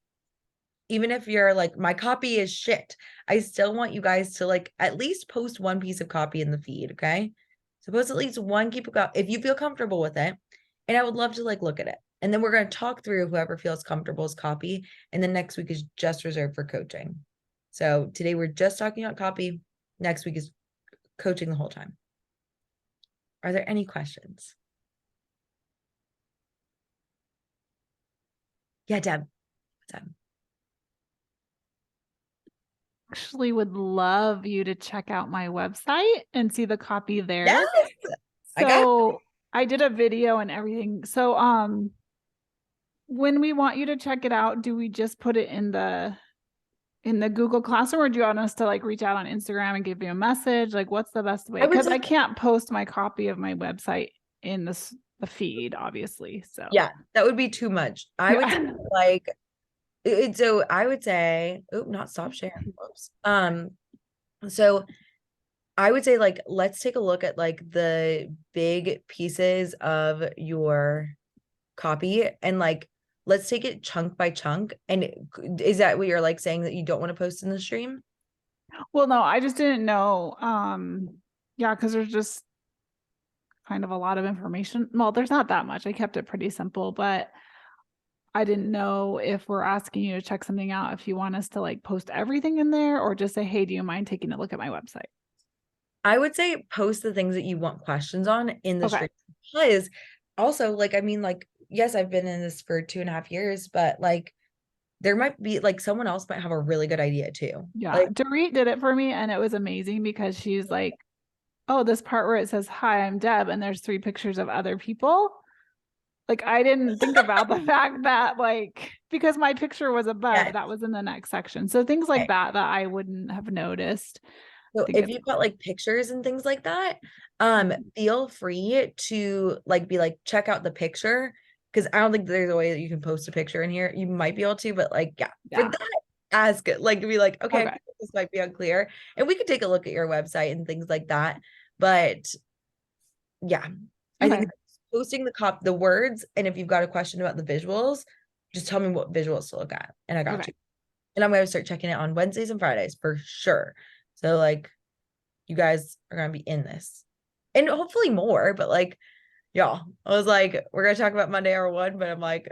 Even if you're like, my copy is shit, I still want you guys to like at least post one piece of copy in the feed. Okay. So post at least one, if you feel comfortable with it. And I would love to like look at it. And then we're going to talk through whoever feels comfortable's copy. And then next week is just reserved for coaching. So today we're just talking about copy. Next week is coaching the whole time. Are there any questions? Yeah, Deb. Actually would love you to check out my website and see the copy there. Yes, so I did a video and everything. So when we want you to check it out, do we just put it in the Google Classroom, or do you want us to like reach out on Instagram and give you a message? Like, what's the best way? Because I can't post my copy of my website in the feed, obviously. So yeah, that would be too much. I would like so I would say, not stop sharing. Whoops. So I would say like let's take a look at like the big pieces of your copy and like let's take it chunk by chunk. And is that what you're like saying, that you don't want to post in the stream? Well, no, I just didn't know. Yeah, because there's just kind of a lot of information. Well, there's not that much. I kept it pretty simple, but I didn't know if we're asking you to check something out, if you want us to like post everything in there or just say, hey, do you mind taking a look at my website? I would say post the things that you want questions on in the stream. Because also, like, I mean, like, yes, I've been in this for 2.5 years, but like there might be like someone else might have a really good idea too. Yeah. Like, Dorit did it for me and it was amazing because she's like, oh, this part where it says, hi, I'm Deb, and there's 3 pictures of other people. Like I didn't think about the fact that like, because my picture was above, yes. that was in the next section. So things like Okay. that I wouldn't have noticed. I So think if it's you've got like pictures and things like that, feel free to like be like, check out the picture. Cause I don't think there's a way that you can post a picture in here. You might be able to, but like, yeah, for yeah. that, ask it. Like, be like, okay, I Okay. feel like this might be unclear. And we could take a look at your website and things like that. But yeah, I Okay. think posting the words, and if you've got a question about the visuals, just tell me what visuals to look at, and I got Okay. you. And I'm gonna start checking it on Wednesdays and Fridays for sure. So like, you guys are gonna be in this, and hopefully more. But like, y'all, I was like, we're gonna talk about Monday hour 1, but I'm like,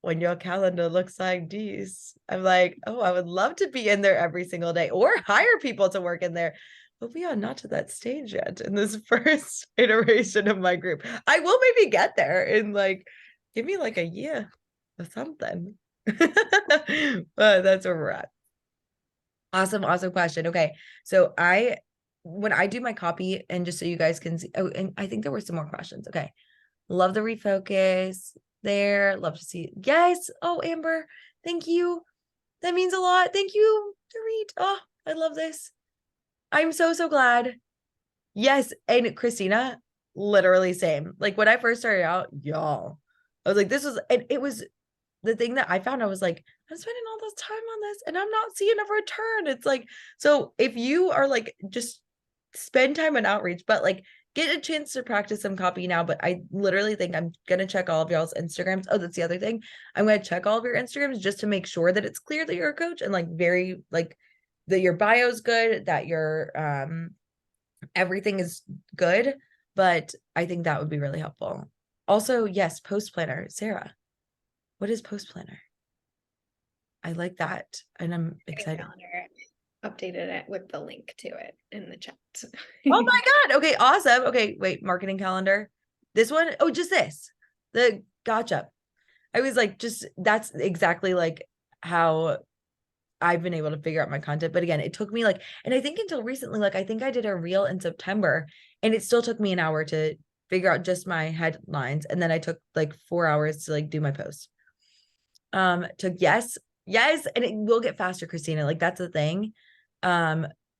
when your calendar looks like this, I'm like, oh, I would love to be in there every single day or hire people to work in there. But we are not to that stage yet in this first iteration of my group. I will maybe get there in like, give me like a year or something. But that's where we're at. Awesome question. Okay. So when I do my copy, and just so you guys can see, oh, and I think there were some more questions. Okay. Love the refocus there. Love to see. Yes. Oh, Amber, thank you. That means a lot. Thank you, Dorit. Oh, I love this. I'm so glad. Yes. And Christina, literally same. Like when I first started out, y'all, I was like, this was, and it was the thing that I found. I was like, I'm spending all this time on this and I'm not seeing a return. It's like, so if you are like, just spend time on outreach, but like get a chance to practice some copy now. But I literally think I'm gonna check all of y'all's Instagrams. Oh, that's the other thing. I'm gonna check all of your Instagrams just to make sure that it's clear that you're a coach, and like very like that your bio is good, that your everything is good. But I think that would be really helpful. Also, yes, post planner. Sarah, what is post planner? I like that, and I'm excited. Calendar. Updated it with the link to it in the chat. Oh my God. Okay, awesome. Okay, wait, marketing calendar. This one, oh, just this. The gotcha. I was like, just that's exactly like how I've been able to figure out my content. But again, it took me like, and I think until recently, like I think I did a reel in September, and it still took me an hour to figure out just my headlines. And then I took like 4 hours to like do my post. Took yes, and it will get faster, Christina. Like that's the thing.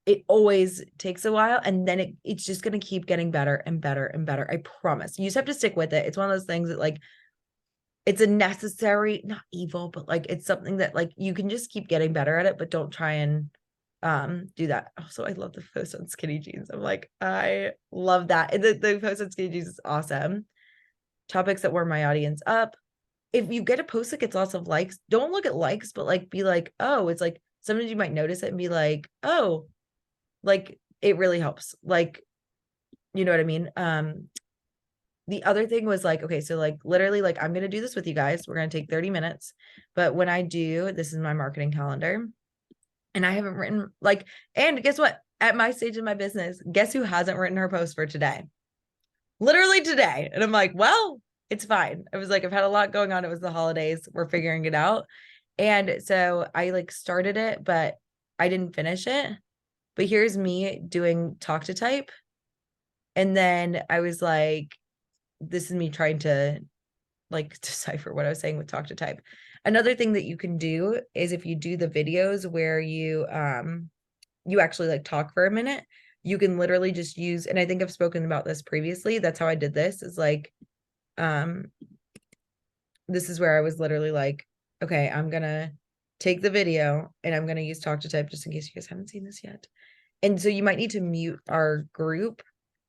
It always takes a while, and then it's just gonna keep getting better and better and better. I promise. You just have to stick with it. It's one of those things that like it's a necessary, not evil, but like it's something that like you can just keep getting better at it, but don't try and do that. Also, I love the post on skinny jeans. I'm like, I love that. And the post on skinny jeans is awesome. Topics that warm my audience up. If you get a post that gets lots of likes, don't look at likes, but like be like, oh, it's like sometimes you might notice it and be like, oh, like it really helps. Like, you know what I mean? The other thing was like, okay, so like literally like I'm gonna do this with you guys. We're gonna take 30 minutes. But when I do, this is my marketing calendar. And I haven't written like, and guess what? At my stage in my business, guess who hasn't written her post for today? Literally today. And I'm like, well, it's fine. I was like, I've had a lot going on. It was the holidays. We're figuring it out. And so I like started it, but I didn't finish it. But here's me doing talk to type. And then I was like, this is me trying to like decipher what I was saying with talk to type. Another thing that you can do is if you do the videos where you actually like talk for a minute, you can literally just use, and I think I've spoken about this previously. That's how I did this, is like this is where I was literally like, okay, I'm gonna take the video and I'm gonna use talk to type just in case you guys haven't seen this yet. And so you might need to mute our group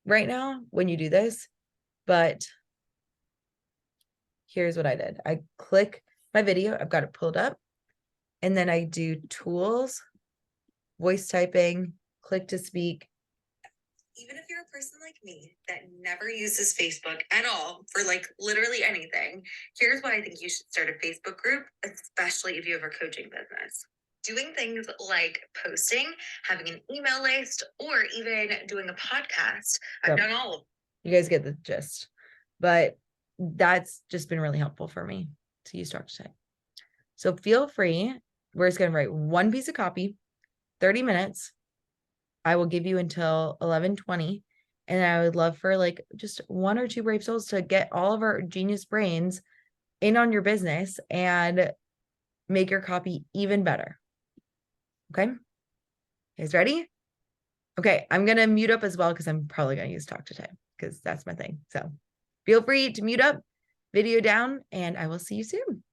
right now when you do this, but here's what I did. I click my video, I've got it pulled up, and then I do tools, voice typing, click to speak. Even if you're a person like me that never uses Facebook at all for like literally anything, here's why I think you should start a Facebook group, especially if you have a coaching business. Doing things like posting, having an email list, or even doing a podcast. I've done all of them. You guys get the gist. But that's just been really helpful for me to use talk to type. So feel free. We're just going to write one piece of copy, 30 minutes. I will give you until 11:20. And I would love for like just one or two brave souls to get all of our genius brains in on your business and make your copy even better. Okay. You guys ready? Okay. I'm going to mute up as well because I'm probably going to use talk to type because that's my thing. So feel free to mute up, video down, and I will see you soon.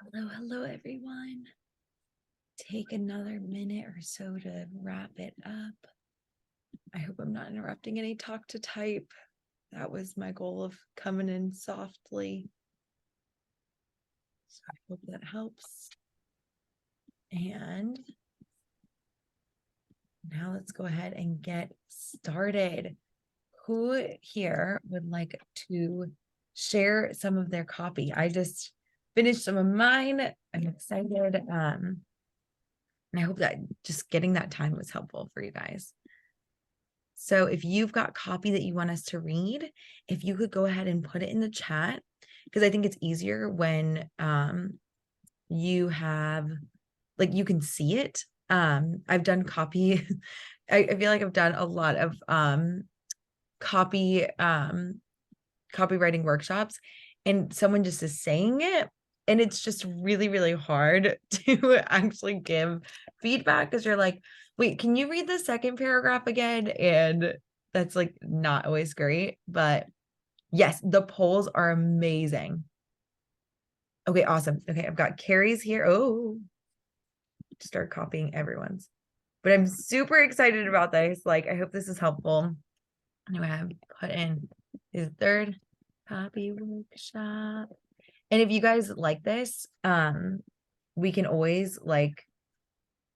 Hello, everyone. Take another minute or so to wrap it up. I hope I'm not interrupting any talk to type. That was my goal of coming in softly. So I hope that helps. And now let's go ahead and get started. Who here would like to share some of their copy? I just finished some of mine. I'm excited. And I hope that just getting that time was helpful for you guys. So if you've got copy that you want us to read, if you could go ahead and put it in the chat, because I think it's easier when you have, like, you can see it. I've done copy. I feel like I've done a lot of copywriting workshops, and someone just is saying it, and it's just really, really hard to actually give feedback because you're like, wait, can you read the second paragraph again? And that's like not always great, but yes, the polls are amazing. Okay, awesome. Okay, I've got Carrie's here. Oh, start copying everyone's, but I'm super excited about this. Like, I hope this is helpful. Anyway, I have put in his third copy workshop. And if you guys like this, we can always like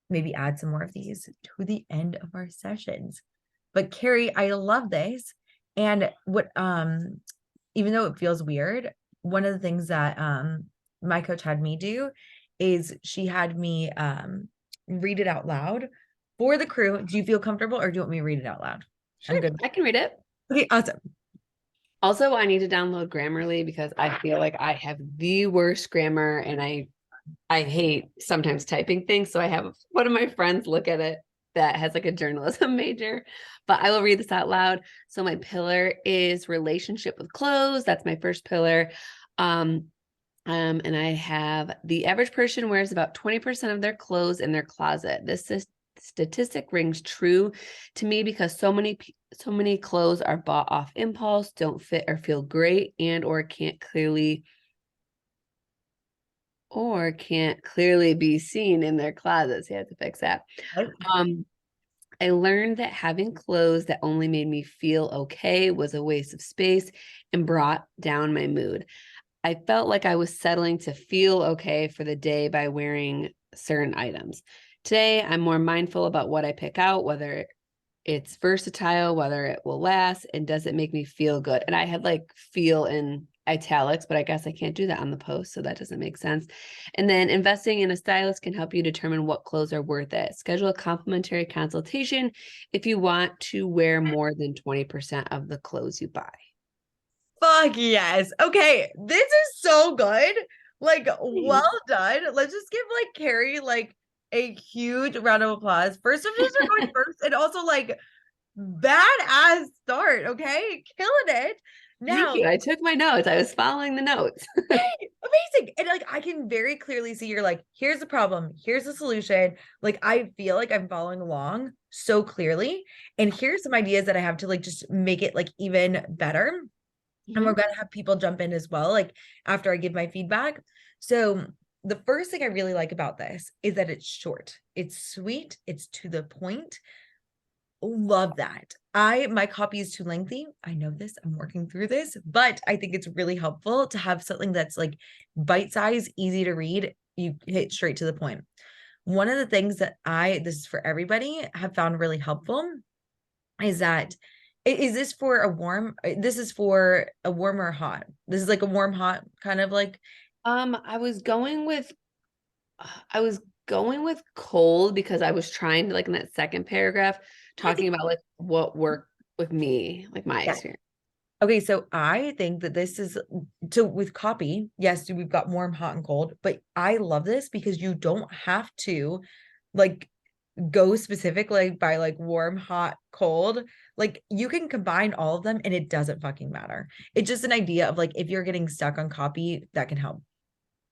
maybe add some more of these to the end of our sessions. But Carrie, I love this. And what even though it feels weird, one of the things that my coach had me do is she had me read it out loud for the crew. Do you feel comfortable, or do you want me to read it out loud? Sure, I'm good. I can read it. Okay, awesome. Also, I need to download Grammarly because I feel like I have the worst grammar and I hate sometimes typing things. So I have one of my friends look at it that has like a journalism major, but I will read this out loud. So my pillar is relationship with clothes. That's my first pillar. And I have the average person wears about 20% of their clothes in their closet. This statistic rings true to me because so many clothes are bought off impulse, don't fit or feel great, and or can't clearly be seen in their closets. You have to fix that. I learned that having clothes that only made me feel okay was a waste of space and brought down my mood. I felt like I was settling to feel okay for the day by wearing certain items. Today, I'm more mindful about what I pick out, whether it's versatile, whether it will last, and does it make me feel good? And I had like feel in italics, but I guess I can't do that on the post, so that doesn't make sense. And then investing in a stylist can help you determine what clothes are worth it. Schedule a complimentary consultation if you want to wear more than 20% of the clothes you buy. Fuck yes. Okay, this is so good. Like, well done. Let's just give like Carrie like a huge round of applause. First of all, for going first, and also like badass start. Okay, killing it. Now, thank you. I took my notes. I was following the notes. amazing. And like I can very clearly see you're like, here's the problem, here's the solution. Like I feel like I'm following along so clearly. And here's some ideas that I have to like just make it like even better. And we're going to have people jump in as well, like after I give my feedback. So the first thing I really like about this is that it's short, it's sweet, it's to the point. Love that. My copy is too lengthy. I know this, I'm working through this, but I think it's really helpful to have something that's like bite-sized, easy to read. You hit straight to the point. One of the things that this is for everybody, have found really helpful is that is this for a warm? This is for a warm or hot? This is like a warm, hot kind of like. I was going with cold because I was trying to, like, in that second paragraph, talking about like what worked with me, like my experience. Okay, so I think that this is with copy. Yes, we've got warm, hot, and cold, but I love this because you don't have to like go specifically by like warm, hot, cold. Like you can combine all of them and it doesn't fucking matter. It's just an idea of like if you're getting stuck on copy, that can help.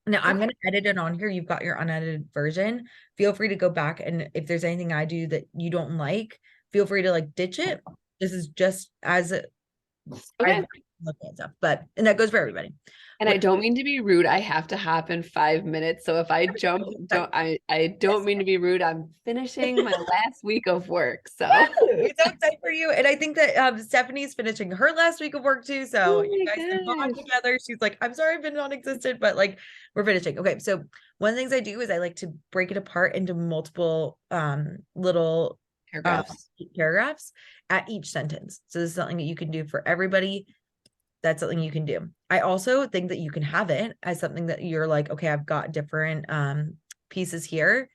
Now I'm going to edit it on here. You've got your unedited version. Feel free to go back, and if there's anything I do that you don't like, feel free to like ditch it. This is just as looking at stuff, but and that goes for everybody. And I don't mean to be rude. I have to hop in 5 minutes. So if I jump, I don't mean to be rude. I'm finishing my last week of work. So It's so excited for you. And I think that Stephanie's finishing her last week of work too. So Oh you my guys can bond gosh. together. She's like, I'm sorry I've been non-existent, but like we're finishing. Okay. So one of the things I do is I like to break it apart into multiple little paragraphs at each sentence. So this is something that you can do for everybody. That's something you can do. I also think that you can have it as something that you're like, okay, I've got different pieces here,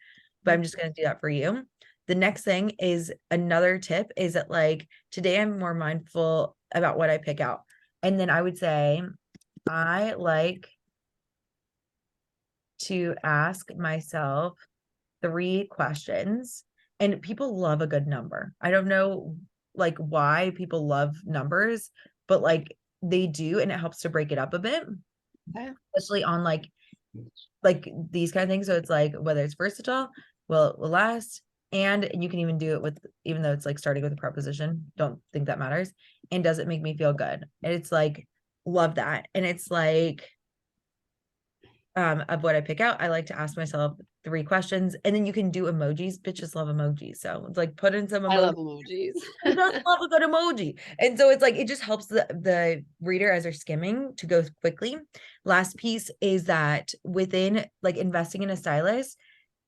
but I'm just going to do that for you. The next thing is another tip is that like today I'm more mindful about what I pick out. And then I would say I like to ask myself 3 questions, and people love a good number. I don't know like why people love numbers, but like they do, and it helps to break it up a bit, especially on like these kind of things. So it's like whether it's versatile, well, it will last, and you can even do it with, even though it's like starting with a preposition, don't think that matters. And does it make me feel good? And it's like, love that. And it's like of what I pick out, I like to ask myself 3 questions, and then you can do emojis. Bitches love emojis. So it's like put in some I emojis. love emojis. I just love a good emoji. And so it's like, it just helps the reader as they're skimming to go quickly. Last piece is that within like investing in a stylist,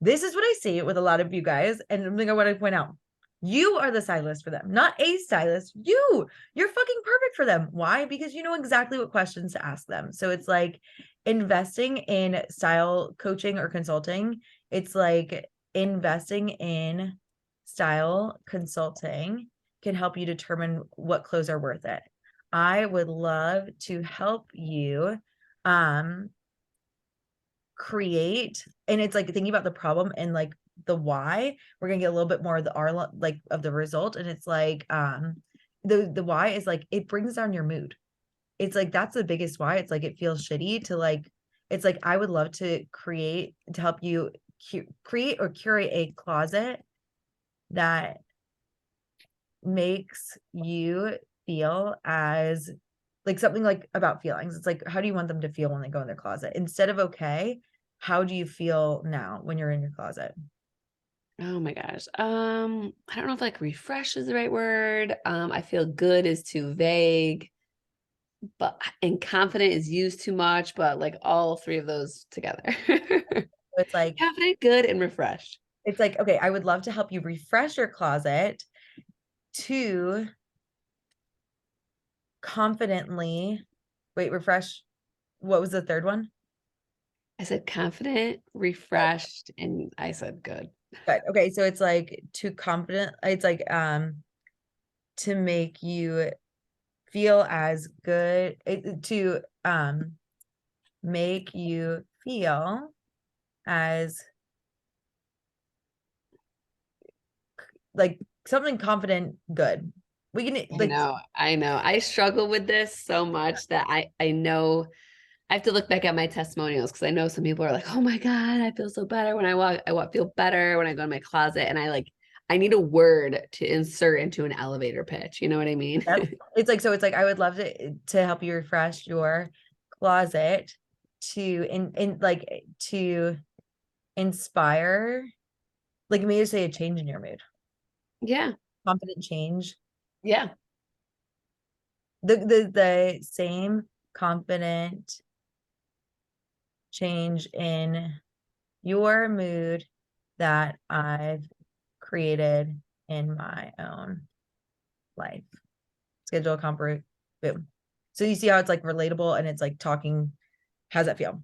this is what I see with a lot of you guys. And something I want to point out. You are the stylist for them, not a stylist. You're fucking perfect for them. Why? Because you know exactly what questions to ask them. So it's like investing in style coaching or consulting. It's like investing in style consulting can help you determine what clothes are worth it. I would love to help you create, and it's like thinking about the problem and like the why. We're gonna get a little bit more of the R like of the result, and it's like the why is like it brings down your mood. It's like that's the biggest why. It's like it feels shitty to like, it's like I would love to create to help you create or curate a closet that makes you feel as like something like about feelings. It's like, how do you want them to feel when they go in their closet? Instead of okay, how do you feel now when you're in your closet? Oh my gosh. I don't know if like refresh is the right word. I feel good is too vague, but and confident is used too much, but like all 3 of those together. It's like, Confident, good, and refreshed. it's like, okay, I would love to help you refresh your closet to confidently refresh. What was the third one? I said confident, refreshed, and I said good. Good. Okay, so it's like to confident, it's like to make you feel as good, to make you feel as like something confident, good. We can like I know. I struggle with this so much that I know I have to look back at my testimonials because I know some people are like, oh my God, I feel so better when I walk. Feel better when I go in my closet. And I need a word to insert into an elevator pitch. You know what I mean? it's like, so it's like, I would love to help you refresh your closet to in like to inspire, like maybe say a change in your mood. Yeah. Confident change. Yeah. The same confident change in your mood that I've created in my own life. Schedule a comp, boom. So you see how it's like relatable and it's like talking. How's that feel?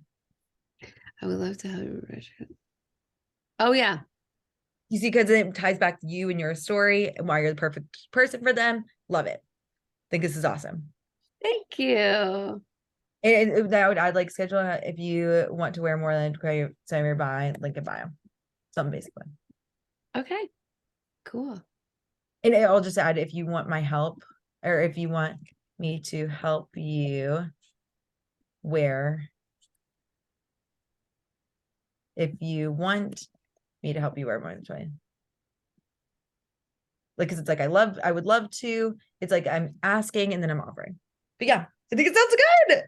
I would love to have you refresh it. Oh yeah. You see, because it ties back to you and your story and why you're the perfect person for them. Love it. Think this is awesome. Thank you. And that I'd like schedule if you want to wear more than send your bio, link in bio. Something basically. Okay. Cool. And I'll just add, if you want my help, or if you want me to help you wear, if you want me to help you wear more than 20. Like, cause it's like, I would love to, it's like, I'm asking and then I'm offering. But yeah, I think it sounds good.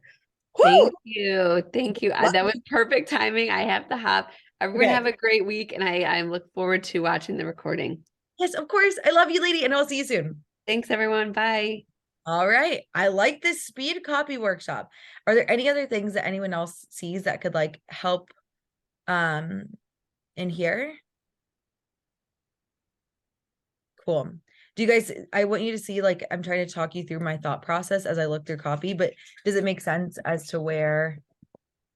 Thank Woo! you. Thank you. That was perfect timing. I have to hop. Everyone Okay. have a great week. And I look forward to watching the recording. Yes, of course. I love you, lady, and I'll see you soon. Thanks, everyone. Bye. All right. I like this speed copy workshop. Are there any other things that anyone else sees that could like help in here? Cool. Do you guys, I want you to see, like, I'm trying to talk you through my thought process as I look through copy, but does it make sense as to where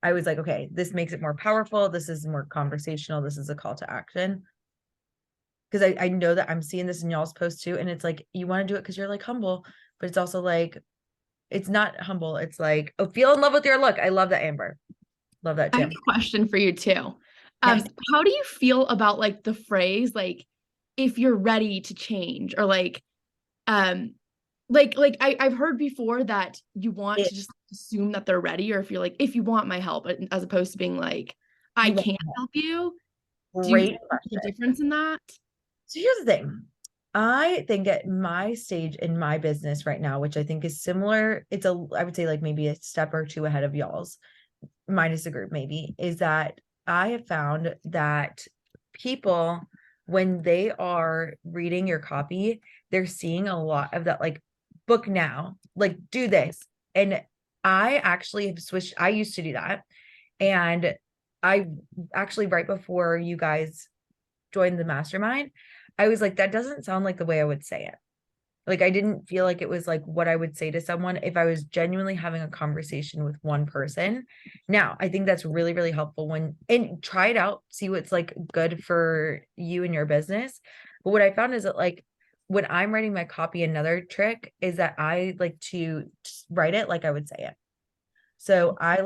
I was like, okay, this makes it more powerful. This is more conversational. This is a call to action. Because I know that I'm seeing this in y'all's post too. And it's like, you want to do it because you're like humble, but it's also like, it's not humble. It's like, oh, feel in love with your look. I love that, Amber. Love that I too. have a question for you too. Yes. How do you feel about like the phrase, like, if you're ready to change, or like I've heard before that you want to just assume that they're ready, or if you're like, if you want my help, as opposed to being like, I You want can't help you. Do you Great think there's a difference in that? So here's the thing. I think at my stage in my business right now, which I think is similar, I would say like maybe a step or two ahead of y'all's, minus the group maybe, is that I have found that people, when they are reading your copy, they're seeing a lot of that, like, book now, like, do this. And I actually have switched. I used to do that. And I actually, right before you guys joined the mastermind, I was like, that doesn't sound like the way I would say it. Like, I didn't feel like it was like what I would say to someone if I was genuinely having a conversation with one person. Now, I think that's really, really helpful and try it out, see what's like good for you and your business. But what I found is that, like, when I'm writing my copy, another trick is that I like to write it like I would say it. So I'm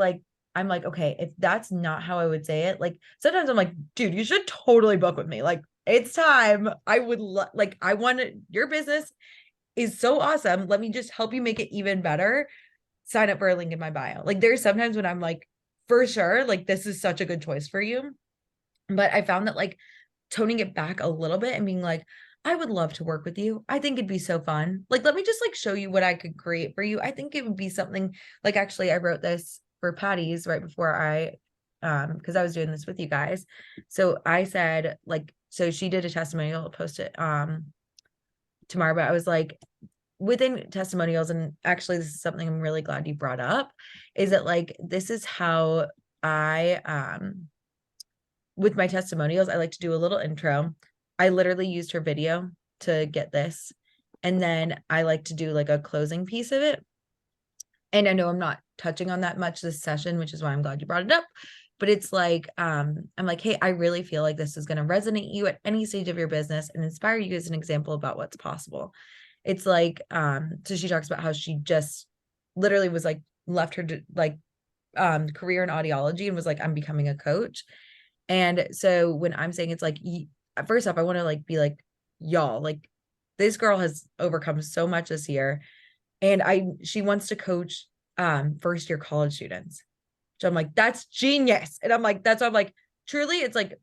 like, okay, if that's not how I would say it, like sometimes I'm like, dude, you should totally book with me. Like, it's time. I would like, I want your business is so awesome. Let me just help you make it even better. Sign up for a link in my bio. Like, there's sometimes when I'm like, for sure, like, this is such a good choice for you. But I found that, like, toning it back a little bit and being like, I would love to work with you. I think it'd be so fun. Like, let me just like show you what I could create for you. I think it would be something like, actually, I wrote this for Patty's right before because I was doing this with you guys. So I said, like, so she did a testimonial, I'll post it tomorrow, but I was like, within testimonials, and actually this is something I'm really glad you brought up, is that, like, this is how I with my testimonials, I like to do a little intro. I literally used her video to get this. And then I like to do like a closing piece of it. And I know I'm not touching on that much this session, which is why I'm glad you brought it up. But it's like, I'm like, hey, I really feel like this is going to resonate you at any stage of your business and inspire you as an example about what's possible. It's like, so she talks about how she just literally was like, left her like career in audiology and was like, I'm becoming a coach. And so when I'm saying, it's like, first off, I want to like be like, y'all, like, this girl has overcome so much this year, and she wants to coach first year college students. So I'm like, that's genius. And I'm like, that's what I'm like, truly, it's like,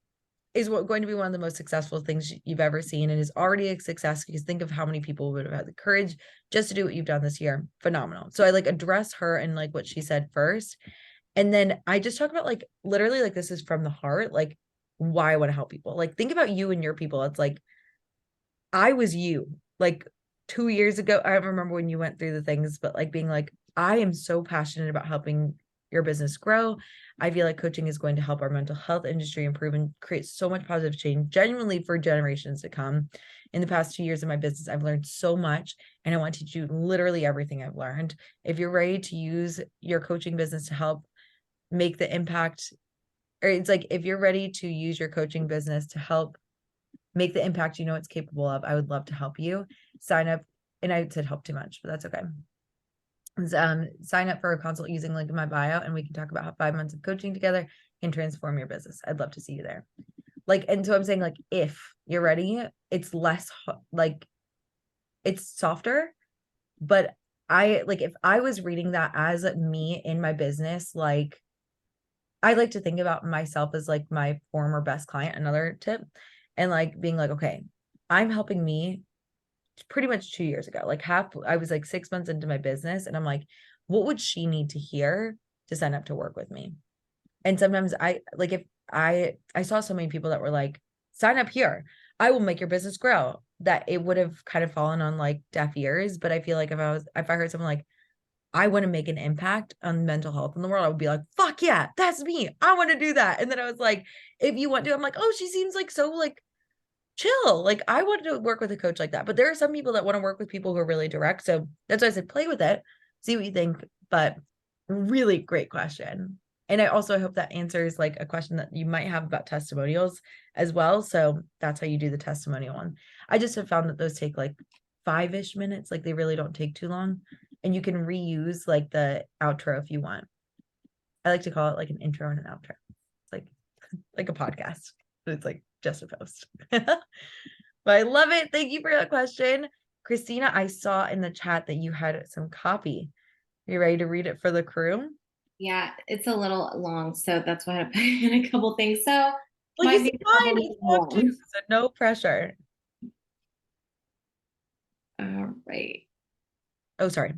is what going to be one of the most successful things you've ever seen, and is already a success, because think of how many people would have had the courage just to do what you've done this year. Phenomenal. So I like address her and like what she said first. And then I just talk about, like, literally, like, this is from the heart, like, why I want to help people. Like, think about you and your people. It's like, I was you like 2 years ago. I don't remember when you went through the things, but like being like, I am so passionate about helping your business grow. I feel like coaching is going to help our mental health industry improve and create so much positive change, genuinely, for generations to come. In the past 2 years of my business, I've learned so much, and I want to teach you literally everything I've learned. If you're ready to use your coaching business to help make the impact, or it's like, if you're ready to use your coaching business to help make the impact you know it's capable of, I would love to help you. Sign up. And I said help too much, but that's okay. Sign up for a consult using link in my bio, and we can talk about how 5 months of coaching together can transform your business. I'd love to see you there. Like, and so I'm saying, like, if you're ready, it's less like, it's softer. But I like, if I was reading that as me in my business, like, I like to think about myself as like my former best client, another tip, and like being like, okay, I'm helping me pretty much 2 years ago. Like, I was like 6 months into my business, and I'm like, what would she need to hear to sign up to work with me? And sometimes if I saw so many people that were like, sign up here, I will make your business grow, that it would have kind of fallen on like deaf ears. But I feel like if I heard someone like, I want to make an impact on mental health in the world, I would be like, fuck yeah, that's me. I want to do that. And then I was like, if you want to, I'm like, oh, she seems like so like chill. Like I wanted to work with a coach like that. But there are some people that want to work with people who are really direct. So that's why I said, play with it, see what you think. But really great question. And I also hope that answers like a question that you might have about testimonials as well. So that's how you do the testimonial one. I just have found that those take like 5-ish minutes. Like they really don't take too long. And you can reuse like the outro if you want. I like to call it like an intro and an outro. It's like a podcast, but it's like just a post. But I love it. Thank you for that question. Christina, I saw in the chat that you had some copy. Are you ready to read it for the crew? Yeah, it's a little long, so that's why I put in a couple things. So well, you fine. It's long too, so no pressure. All right. Oh, sorry.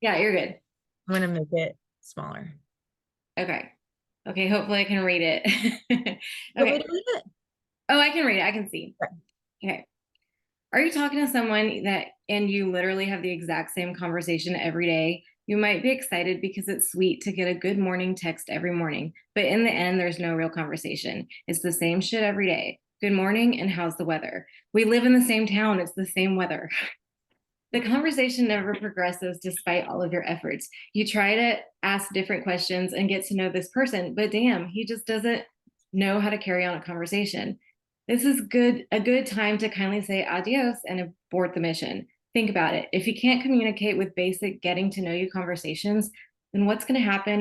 Yeah, you're good. I'm gonna make it smaller. Okay. Okay, hopefully I can read it. Okay. Oh, I can read it. I can see. Okay. Are you talking to someone and you literally have the exact same conversation every day? You might be excited because it's sweet to get a good morning text every morning, but in the end, there's no real conversation. It's the same shit every day. Good morning, and how's the weather? We live in the same town. It's the same weather. The conversation never progresses despite all of your efforts. You try to ask different questions and get to know this person, but damn, he just doesn't know how to carry on a conversation. This is a good time to kindly say adios and abort the mission. Think about it. If you can't communicate with basic getting to know you conversations, then what's going to happen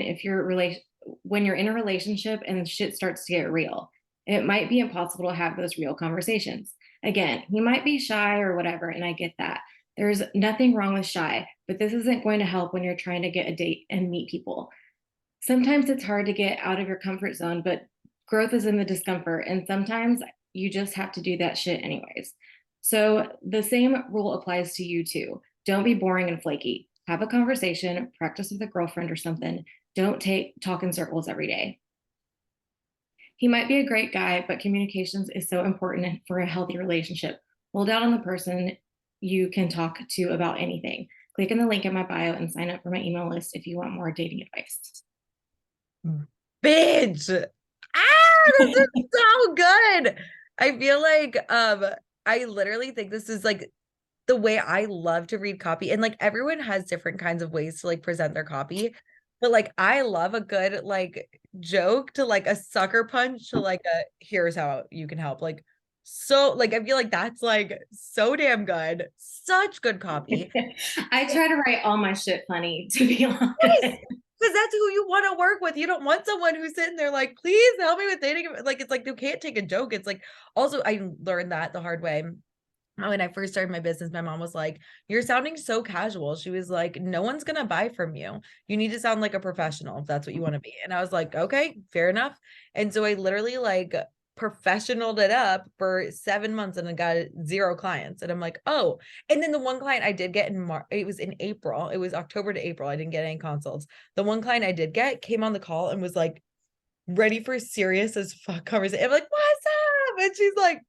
when you're in a relationship and shit starts to get real? It might be impossible to have those real conversations. Again, he might be shy or whatever, and I get that. There's nothing wrong with shy, but this isn't going to help when you're trying to get a date and meet people. Sometimes it's hard to get out of your comfort zone, but growth is in the discomfort, and sometimes you just have to do that shit anyways. So the same rule applies to you too. Don't be boring and flaky. Have a conversation, practice with a girlfriend or something. Don't talk in circles every day. He might be a great guy, but communications is so important for a healthy relationship. Hold out on the person you can talk to about anything. Click in the link in my bio and sign up for my email list if you want more dating advice. Bitch. This is so good. I feel like I literally think this is like the way I love to read copy, and like everyone has different kinds of ways to like present their copy, but like I love a good like joke to like a sucker punch to like a here's how you can help. Like so like I feel like that's like so damn good. Such good copy. I try to write all my shit funny, to be honest. Because that's who you want to work with. You don't want someone who's sitting there like, please help me with dating. Like, it's like, you can't take a joke. It's like, also, I learned that the hard way. When I first started my business, my mom was like, you're sounding so casual. She was like, no one's going to buy from you. You need to sound like a professional if that's what you want to be. And I was like, okay, fair enough. And so I literally like professionaled it up for 7 months and I got 0 clients. And I'm like, oh, and then the one client I did get it was in April. It was October to April. I didn't get any consults. The one client I did get came on the call and was like ready for serious as fuck conversation. I'm like, what's up? And she's like,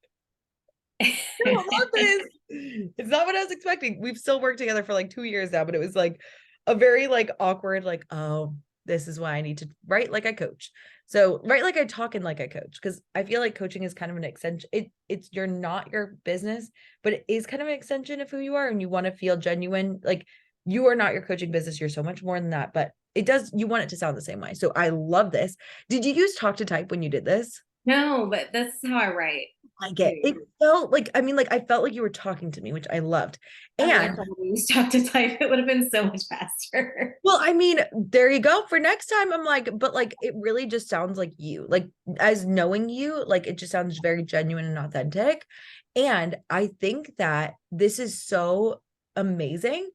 I don't love this. It's not what I was expecting. We've still worked together for like 2 years now, but it was like a very like awkward, like, oh, this is why I need to write like I coach. So write like I talk and like I coach, because I feel like coaching is kind of an extension. It's you're not your business, but it is kind of an extension of who you are, and you want to feel genuine. Like you are not your coaching business. You're so much more than that, but you want it to sound the same way. So I love this. Did you use Talk to Type when you did this? No, but that's how I write. I get it. Felt like, I mean, like I felt like you were talking to me, which I loved. And Talk to Type, it would have been so much faster. Well, I mean, there you go. For next time, I'm like, but like it really just sounds like you, like as knowing you, like it just sounds very genuine and authentic. And I think that this is so amazing.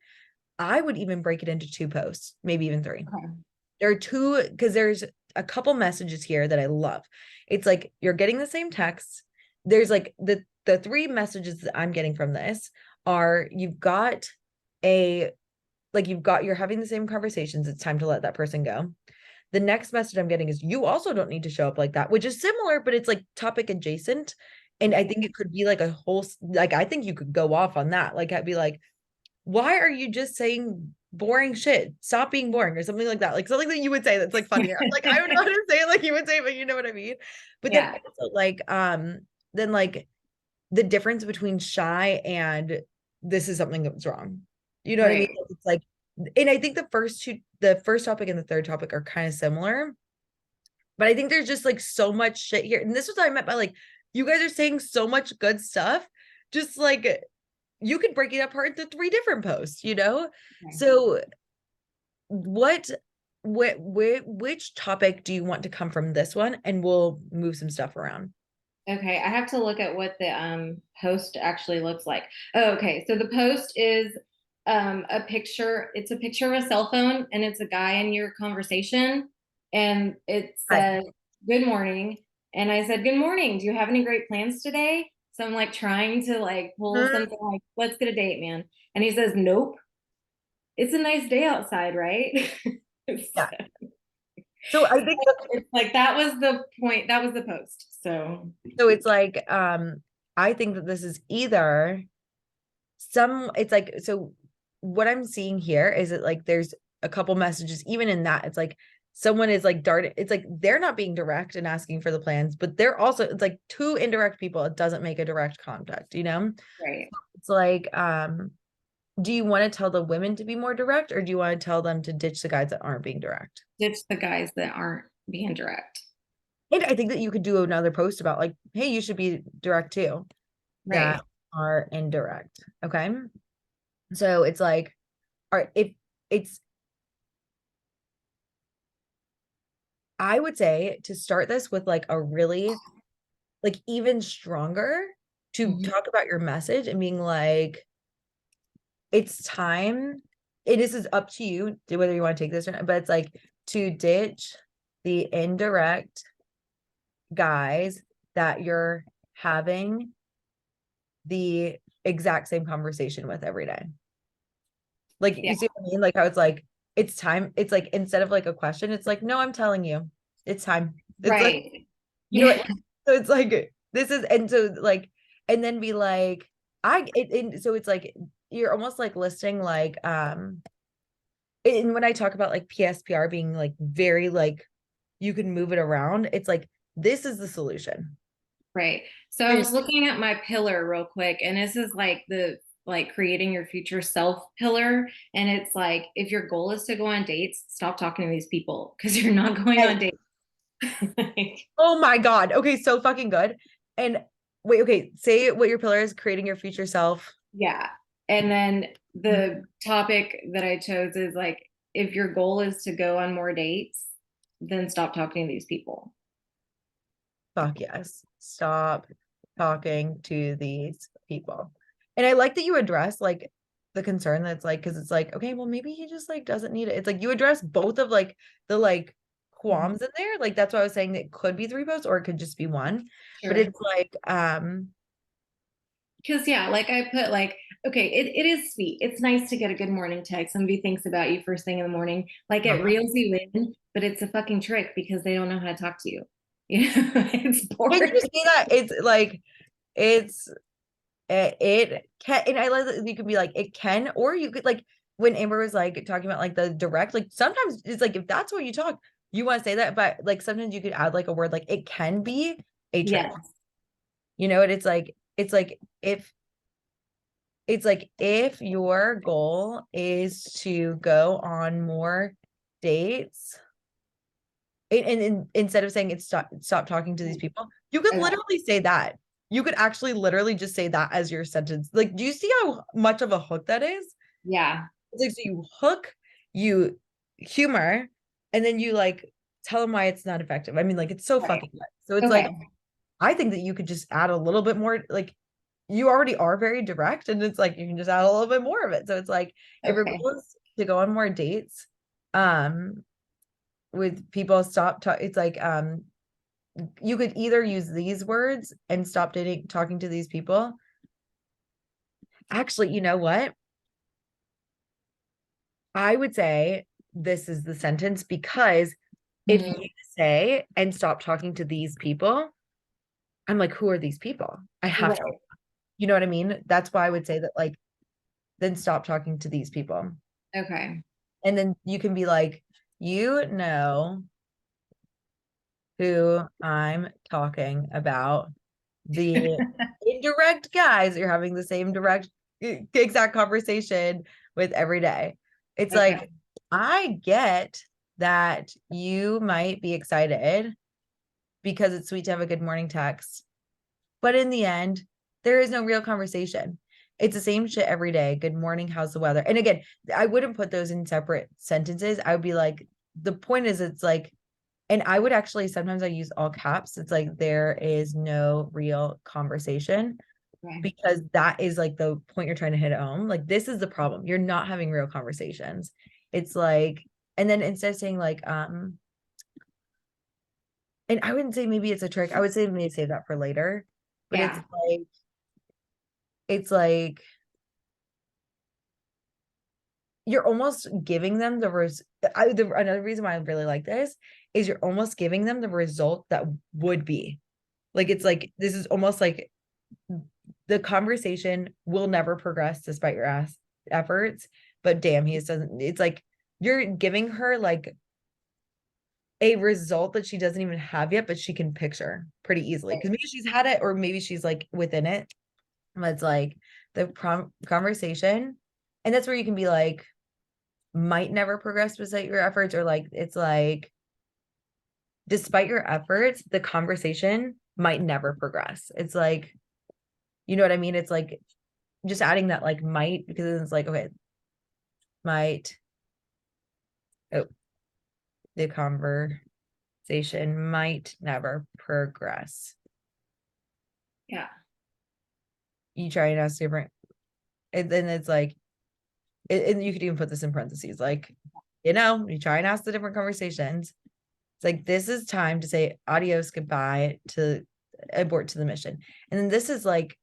I would even break it into 2 posts, maybe even 3. Okay. There are 2, because there's a couple messages here that I love. It's like you're getting the same text. There's like the 3 messages that I'm getting from this are you've got a like you're having the same conversations. It's time to let that person go. The next message I'm getting is you also don't need to show up like that, which is similar, but it's like topic adjacent. And I think it could be like a whole, like, I think you could go off on that. Like, I'd be like, why are you just saying boring shit? Stop being boring or something like that. Like something that you would say that's like funnier. Like, I don't know how to say it like you would say, but you know what I mean? But then Yeah. also like, then like the difference between shy and this is something that was wrong. You know what I mean? Right. It's like, and I think the first topic and the third topic are kind of similar, but I think there's just like so much shit here. And this was what I meant by like, you guys are saying so much good stuff. Just like, you could break it apart into 3 different posts, you know? Okay. So which topic do you want to come from this one? And we'll move some stuff around. Okay, I have to look at what the post actually looks like. Oh, okay, so the post is a picture. It's a picture of a cell phone, and it's a guy in your conversation, and it Hi. says, "Good morning." And I said, "Good morning. Do you have any great plans today?" So I'm like trying to like pull Mhm. something like, "Let's get a date, man." And he says, "Nope. It's a nice day outside, right?" Yeah. So I think It's like that was the point. That was the post. So so it's like I think that this is either it's like, so what I'm seeing here is that like there's a couple messages even in that it's like someone is like darting, it's like they're not being direct and asking for the plans, but they're also, it's like 2 indirect people. It doesn't make a direct contact, you know? right. It's like do you want to tell the women to be more direct, or do you want to tell them to ditch the guys that aren't being direct? Ditch the guys that aren't being direct. And I think that you could do another post about like, hey, you should be direct too, Right. that are indirect. Okay. So it's like, all right, if it's, I would say to start this with like a really, like even stronger to Mhm. talk about your message and being like, it's time. This is up to you whether you want to take this or not, but it's like to ditch the indirect guys that you're having the exact same conversation with every day. Like, Yeah. you see what I mean? Like how it's like, it's time. It's like, instead of like a question, it's like, no, I'm telling you, it's time. It's like, Right. you know Yeah. what? So it's like, this is, and so like, and then be like, so it's like, you're almost like listing like, and when I talk about like PSPR being like very like, you can move it around, it's like, this is the solution. Right. So I There's was looking at my pillar real quick, and this is like the like creating your future self pillar. And it's like if your goal is to go on dates, stop talking to these people because you're not going on dates. Like, oh my God. Okay, so fucking good. And wait, okay, say what your pillar is, creating your future self. yeah. And then the topic that I chose is like if your goal is to go on more dates, then stop talking to these people. Fuck yes. Stop talking to these people. And I like that you address like the concern that's like, because it's like, okay, well, maybe he just like doesn't need it. It's like you address both of like the like qualms in there. Like that's why I was saying that it could be 3 posts or it could just be 1. But Sure. it's like, Because yeah, like I put like, okay, it is sweet. It's nice to get a good morning text. Somebody thinks about you first thing in the morning. Like it reels you in, but it's a fucking trick because they don't know how to talk to you. You know, it's can boring. you see that? It's like, it's it can, and I like that you could be like it can, or you could like when Amber was like talking about like the direct, like sometimes it's like if that's what you talk, you want to say that, but like sometimes you could add like a word like it can be a trick, Yes. you know, and it's like if your goal is to go on more dates, and instead of saying it's stop talking to these people, you could Okay. literally say that. You could actually literally just say that as your sentence. Like, do you see how much of a hook that is? Yeah. It's like, so you hook, you humor, and then you like tell them why it's not effective. I mean, like it's so Right. fucking good. So it's like, Okay. I think that you could just add a little bit more, like you already are very direct, and it's like you can just add a little bit more of it. So it's like if your Okay. goal is to go on more dates, with people, it's like you could either use these words and stop talking to these people. Actually, you know what? I would say this is the sentence, because if Mhm. you say and stop talking to these people, I'm like, who are these people? I have to, Right. you know what I mean? That's why I would say that, like, then stop talking to these people. Okay. And then you can be like, you know who I'm talking about. The indirect guys you're having the same direct exact conversation with every day. It's Okay. like, I get that you might be excited because it's sweet to have a good morning text, but in the end, there is no real conversation. It's the same shit every day. Good morning, how's the weather? And again, I wouldn't put those in separate sentences. I would be like, the point is, it's like, and I would actually, sometimes I use all caps. It's like, there is no real conversation, Okay. because that is like the point you're trying to hit home. Like, this is the problem. You're not having real conversations. It's like, and then instead of saying like, and I wouldn't say maybe it's a trick. I would say maybe save that for later. But Yeah. it's like you're almost giving them another reason why I really like this is you're almost giving them the result that would be. Like, it's like, this is almost like the conversation will never progress despite your efforts, but damn, he just doesn't. It's like you're giving her like a result that she doesn't even have yet, but she can picture pretty easily, because maybe she's had it, or maybe she's like within it. But it's like the conversation, and that's where you can be like, might never progress despite your efforts, or like, it's like, despite your efforts, the conversation might never progress. It's like, you know what I mean? It's like just adding that like might, because it's like, okay, might, oh, the conversation might never progress. Yeah. You try and ask different, and then it's like, and you could even put this in parentheses, like, you try and ask the different conversations. It's like, this is time to say adios, goodbye, to abort to the mission. And then this is like,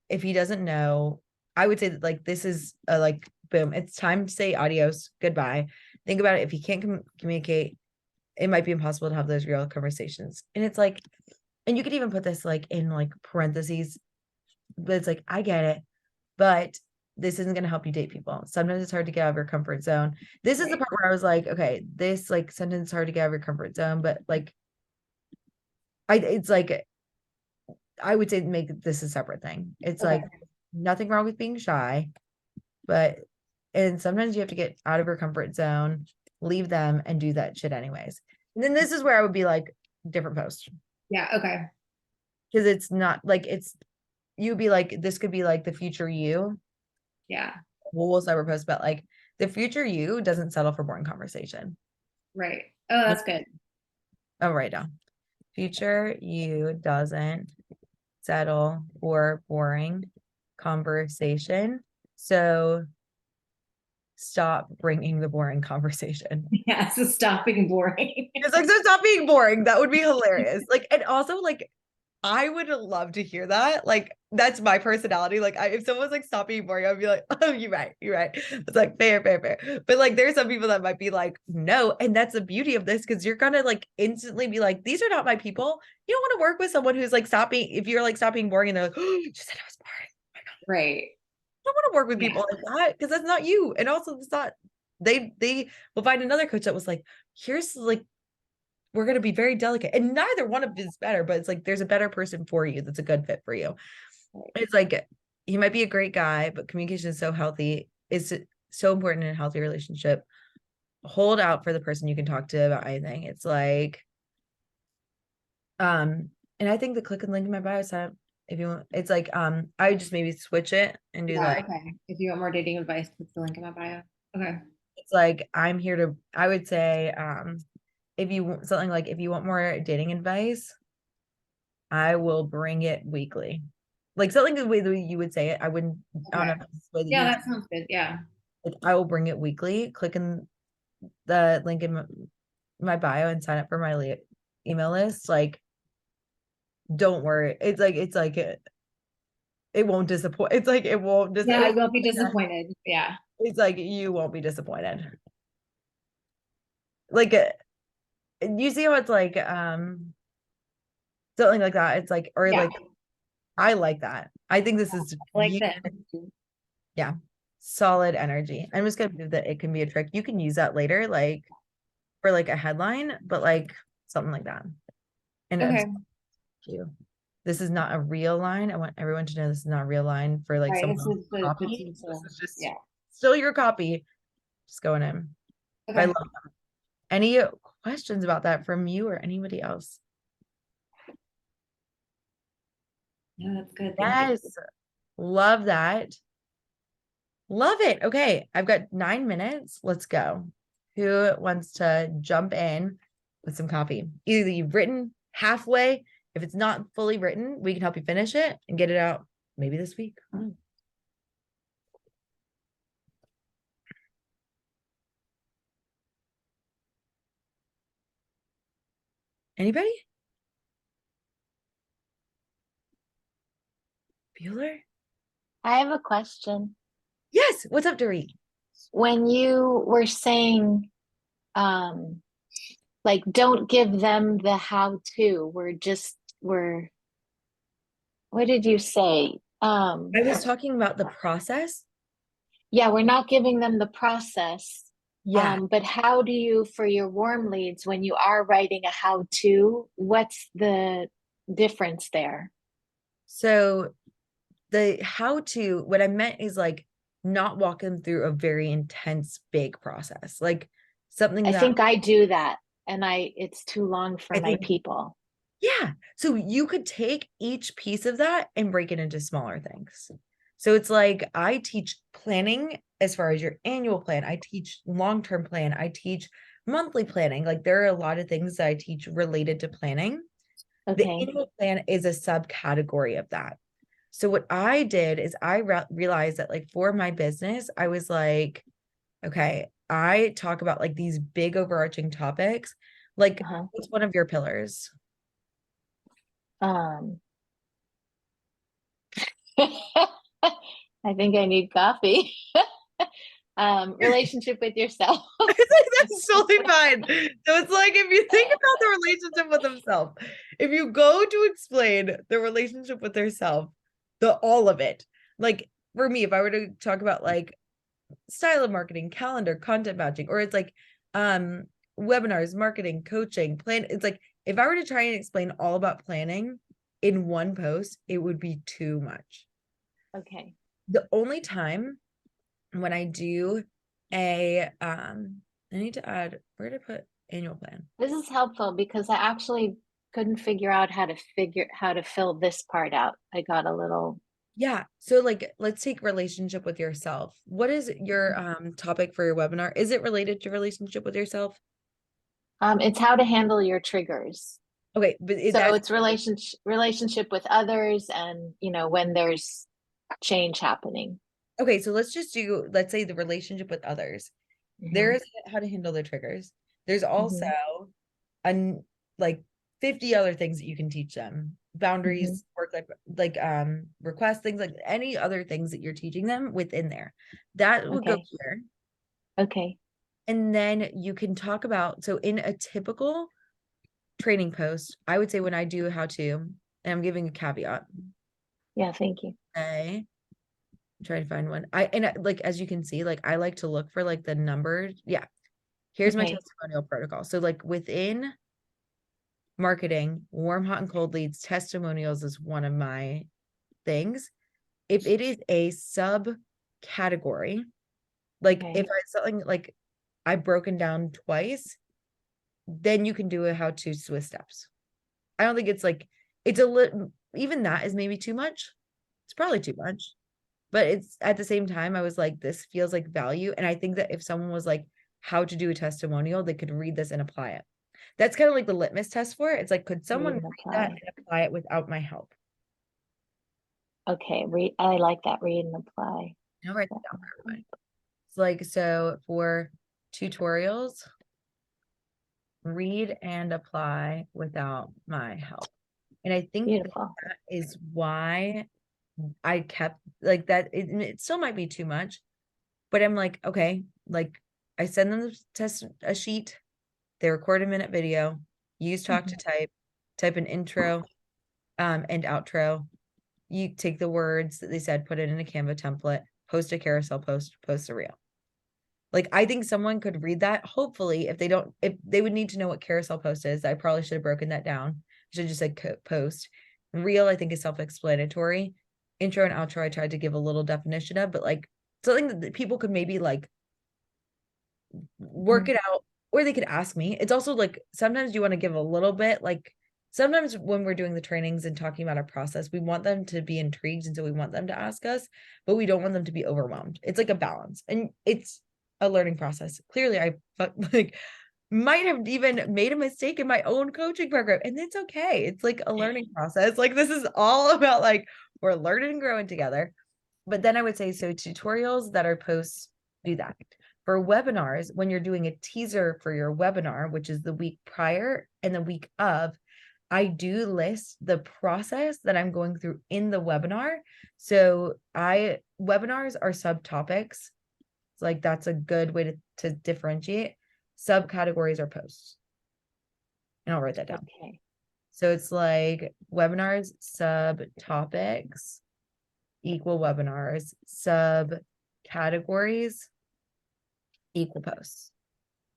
if he doesn't know, I would say that like, this is a like, boom, it's time to say adios, goodbye. Think about it. If he can't communicate, it might be impossible to have those real conversations. And it's like, and you could even put this like in like parentheses, but it's like, I get it, but this isn't going to help you date people. Sometimes it's hard to get out of your comfort zone. This is the part where I was like, okay, this like sentence is hard to get out of your comfort zone, but like, it's like, I would say make this a separate thing. It's Okay. like, nothing wrong with being shy, but, and sometimes you have to get out of your comfort zone, leave them, and do that shit anyways. And then this is where I would be like, different post. Yeah. Okay. Because it's not like, it's, you'd be like, this could be like the future you. Yeah. We'll cyber post about like, the future you doesn't settle for boring conversation. Right. Oh, that's good. Oh, right now. Future you doesn't settle for boring conversation. So stop bringing the boring conversation. Yeah. So stop being boring. It's like, so stop being boring. That would be hilarious. Like, and also like, I would love to hear that. Like, that's my personality. Like, if someone's like, stop being boring, I'd be like, oh, you're right. It's like, fair. But like, there's some people that might be like, no. And that's the beauty of this, because you're gonna like instantly be like, these are not my people. You don't want to work with someone who's like, stopping. If you're like, stop being boring, and they're like, oh, you said I was boring. Oh my God. Right. I don't want to work with Yeah. people like that, because that's not you. And also, it's not, they will find another coach that was like, here's like, we're going to be very delicate, and neither one of is better, but it's like, there's a better person for you that's a good fit for you. It's like, he might be a great guy, but communication is so healthy, is so important in a healthy relationship. Hold out for the person you can talk to about anything. It's like, and I think the click and link in my bio sign up if you want. It's like, I would just maybe switch it and do Yeah. like, Okay. If you want more dating advice, click the link in my bio. Okay. it's like, I'm here to, I would say, if you want something like, if you want more dating advice, I will bring it weekly. Like, something the way that you would say it. I wouldn't, I don't know if it's the way that Yeah, you that sounds good. Yeah. like, I will bring it weekly. Click in the link in my bio and sign up for my email list. Like, don't worry. It's like it won't disappoint. It's like, it won't Yeah, I won't be disappointed. Yeah. It's like you won't be disappointed. Like you see how it's like something like that. It's like, or Yeah. like, I like that. I think this is Like you- that. yeah, solid energy. I'm just gonna do that. It can be a trick. You can use that later, like for like a headline, but like something like that. And Okay. you. This is not a real line. I want everyone to know this is not a real line for like Right, someone this else's is the copy. potential. This is just Yeah. still your copy. Just going in. But I Okay. love that. Any questions about that from you or anybody else? No, that's good. Thank you. Yes. Love that. Love it. Okay. I've got 9 minutes. Let's go. Who wants to jump in with some copy? Either you've written halfway. If it's not fully written, we can help you finish it and get it out maybe this week. Anybody? Bueller? I have a question. Yes. What's up, Dorit? When you were saying, like, don't give them the how to, what did you say? I was talking about the process. Yeah, we're not giving them the process. Yeah. But how do you, for your warm leads, when you are writing a how to, what's the difference there? So the how to, what I meant is like not walk them through a very intense, big process. Like something I that think I do that, and it's too long for I my think- people. yeah. So you could take each piece of that and break it into smaller things. So it's like I teach planning as far as your annual plan. I teach long-term plan. I teach monthly planning. Like there are a lot of things that I teach related to planning. The Okay. annual plan is a subcategory of that. So what I did is I realized that like for my business, I was like, okay, I talk about like these big overarching topics. Like Uh-huh. what's one of your pillars? I think I need coffee. Relationship with yourself. That's totally fine. So it's like if you think about the relationship with themselves, if you go to explain the relationship with yourself, all of it, like for me, if I were to talk about like style of marketing, calendar, content matching, or it's like webinars, marketing, coaching, plan, it's like if I were to try and explain all about planning in one post, it would be too much. Okay. The only time when I do I need to add, where to put annual plan. This is helpful because I actually couldn't figure out how to fill this part out. I got a little. Yeah. So like let's take relationship with yourself. What is your topic for your webinar? Is it related to relationship with yourself? It's how to handle your triggers. Okay, but So it's relationship with others, and when there's change happening. okay, so let's just do, let's say the relationship with others. There's how to handle the triggers. There's also like 50 other things that you can teach them. Boundaries, work life, like requests, things like any other things that you're teaching them within there. That would go Okay. here. Okay. And then you can talk about, so in a typical training post, I would say when I do how to, and I'm giving a caveat. Yeah, thank you. Okay. I'm trying to find one. Like as you can see, like I like to look for like the numbered. Yeah. Here's my Okay. testimonial protocol. So like within marketing, warm, hot, and cold leads, testimonials is one of my things. If it is a subcategory, like Okay. if I something like I've broken down twice, then you can do a how to Swiss steps. I don't think it's like it's a little, even that is maybe too much. It's probably too much. But it's at the same time, I was like, this feels like value. And I think that if someone was like, how to do a testimonial, they could read this and apply it. That's kind of like the litmus test for it. It's like, could someone read that and apply it without my help? Okay. I like that. Read and apply. I'll write that down for everybody. It's like, so for tutorials, read and apply without my help. And I think Beautiful. that is why I kept like that. It still might be too much, but I'm like, okay, like I send them the test a sheet, they record a minute video, use talk to type an intro, and outro. You take the words that they said, put it in a Canva template, post a carousel post, post a reel. Like, I think someone could read that. Hopefully, if they would need to know what carousel post is. I probably should have broken that down. Should have just said post. Reel, I think, is self-explanatory. Intro and outro, I tried to give a little definition of, but like something that people could maybe like work it out, or they could ask me. It's also like sometimes you want to give a little bit, like sometimes when we're doing the trainings and talking about our process, we want them to be intrigued, and so we want them to ask us, but we don't want them to be overwhelmed. It's like a balance, and it's a learning process. Clearly, I like might have even made a mistake in my own coaching program, and it's okay. It's like a learning process. Like, this is all about like we're learning and growing together. But then I would say, so tutorials that are posts do that. For webinars, when you're doing a teaser for your webinar, which is the week prior and the week of, I do list the process that I'm going through in the webinar. So webinars are subtopics. Like, that's a good way to differentiate. Subcategories are posts. And I'll write that down. Okay. So it's like webinars, subtopics equal webinars, subcategories equal posts,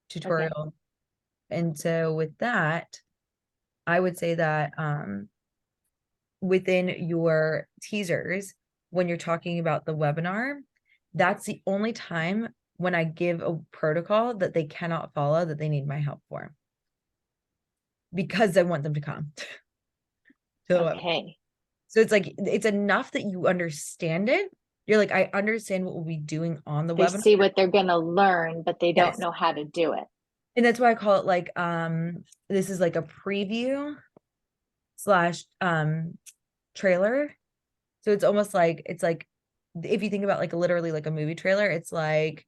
tutorial. And so with that, I would say that within your teasers, when you're talking about the webinar, that's the only time when I give a protocol that they cannot follow, that they need my help for, because I want them to come. Okay. So it's like, it's enough that you understand it. You're like, I understand what we'll be doing on the They webinar. see what they're going to learn, but they don't Yes. know how to do it. And that's why I call it like, this is like a preview / trailer. So it's almost like, it's like, if you think about like literally like a movie trailer, it's like,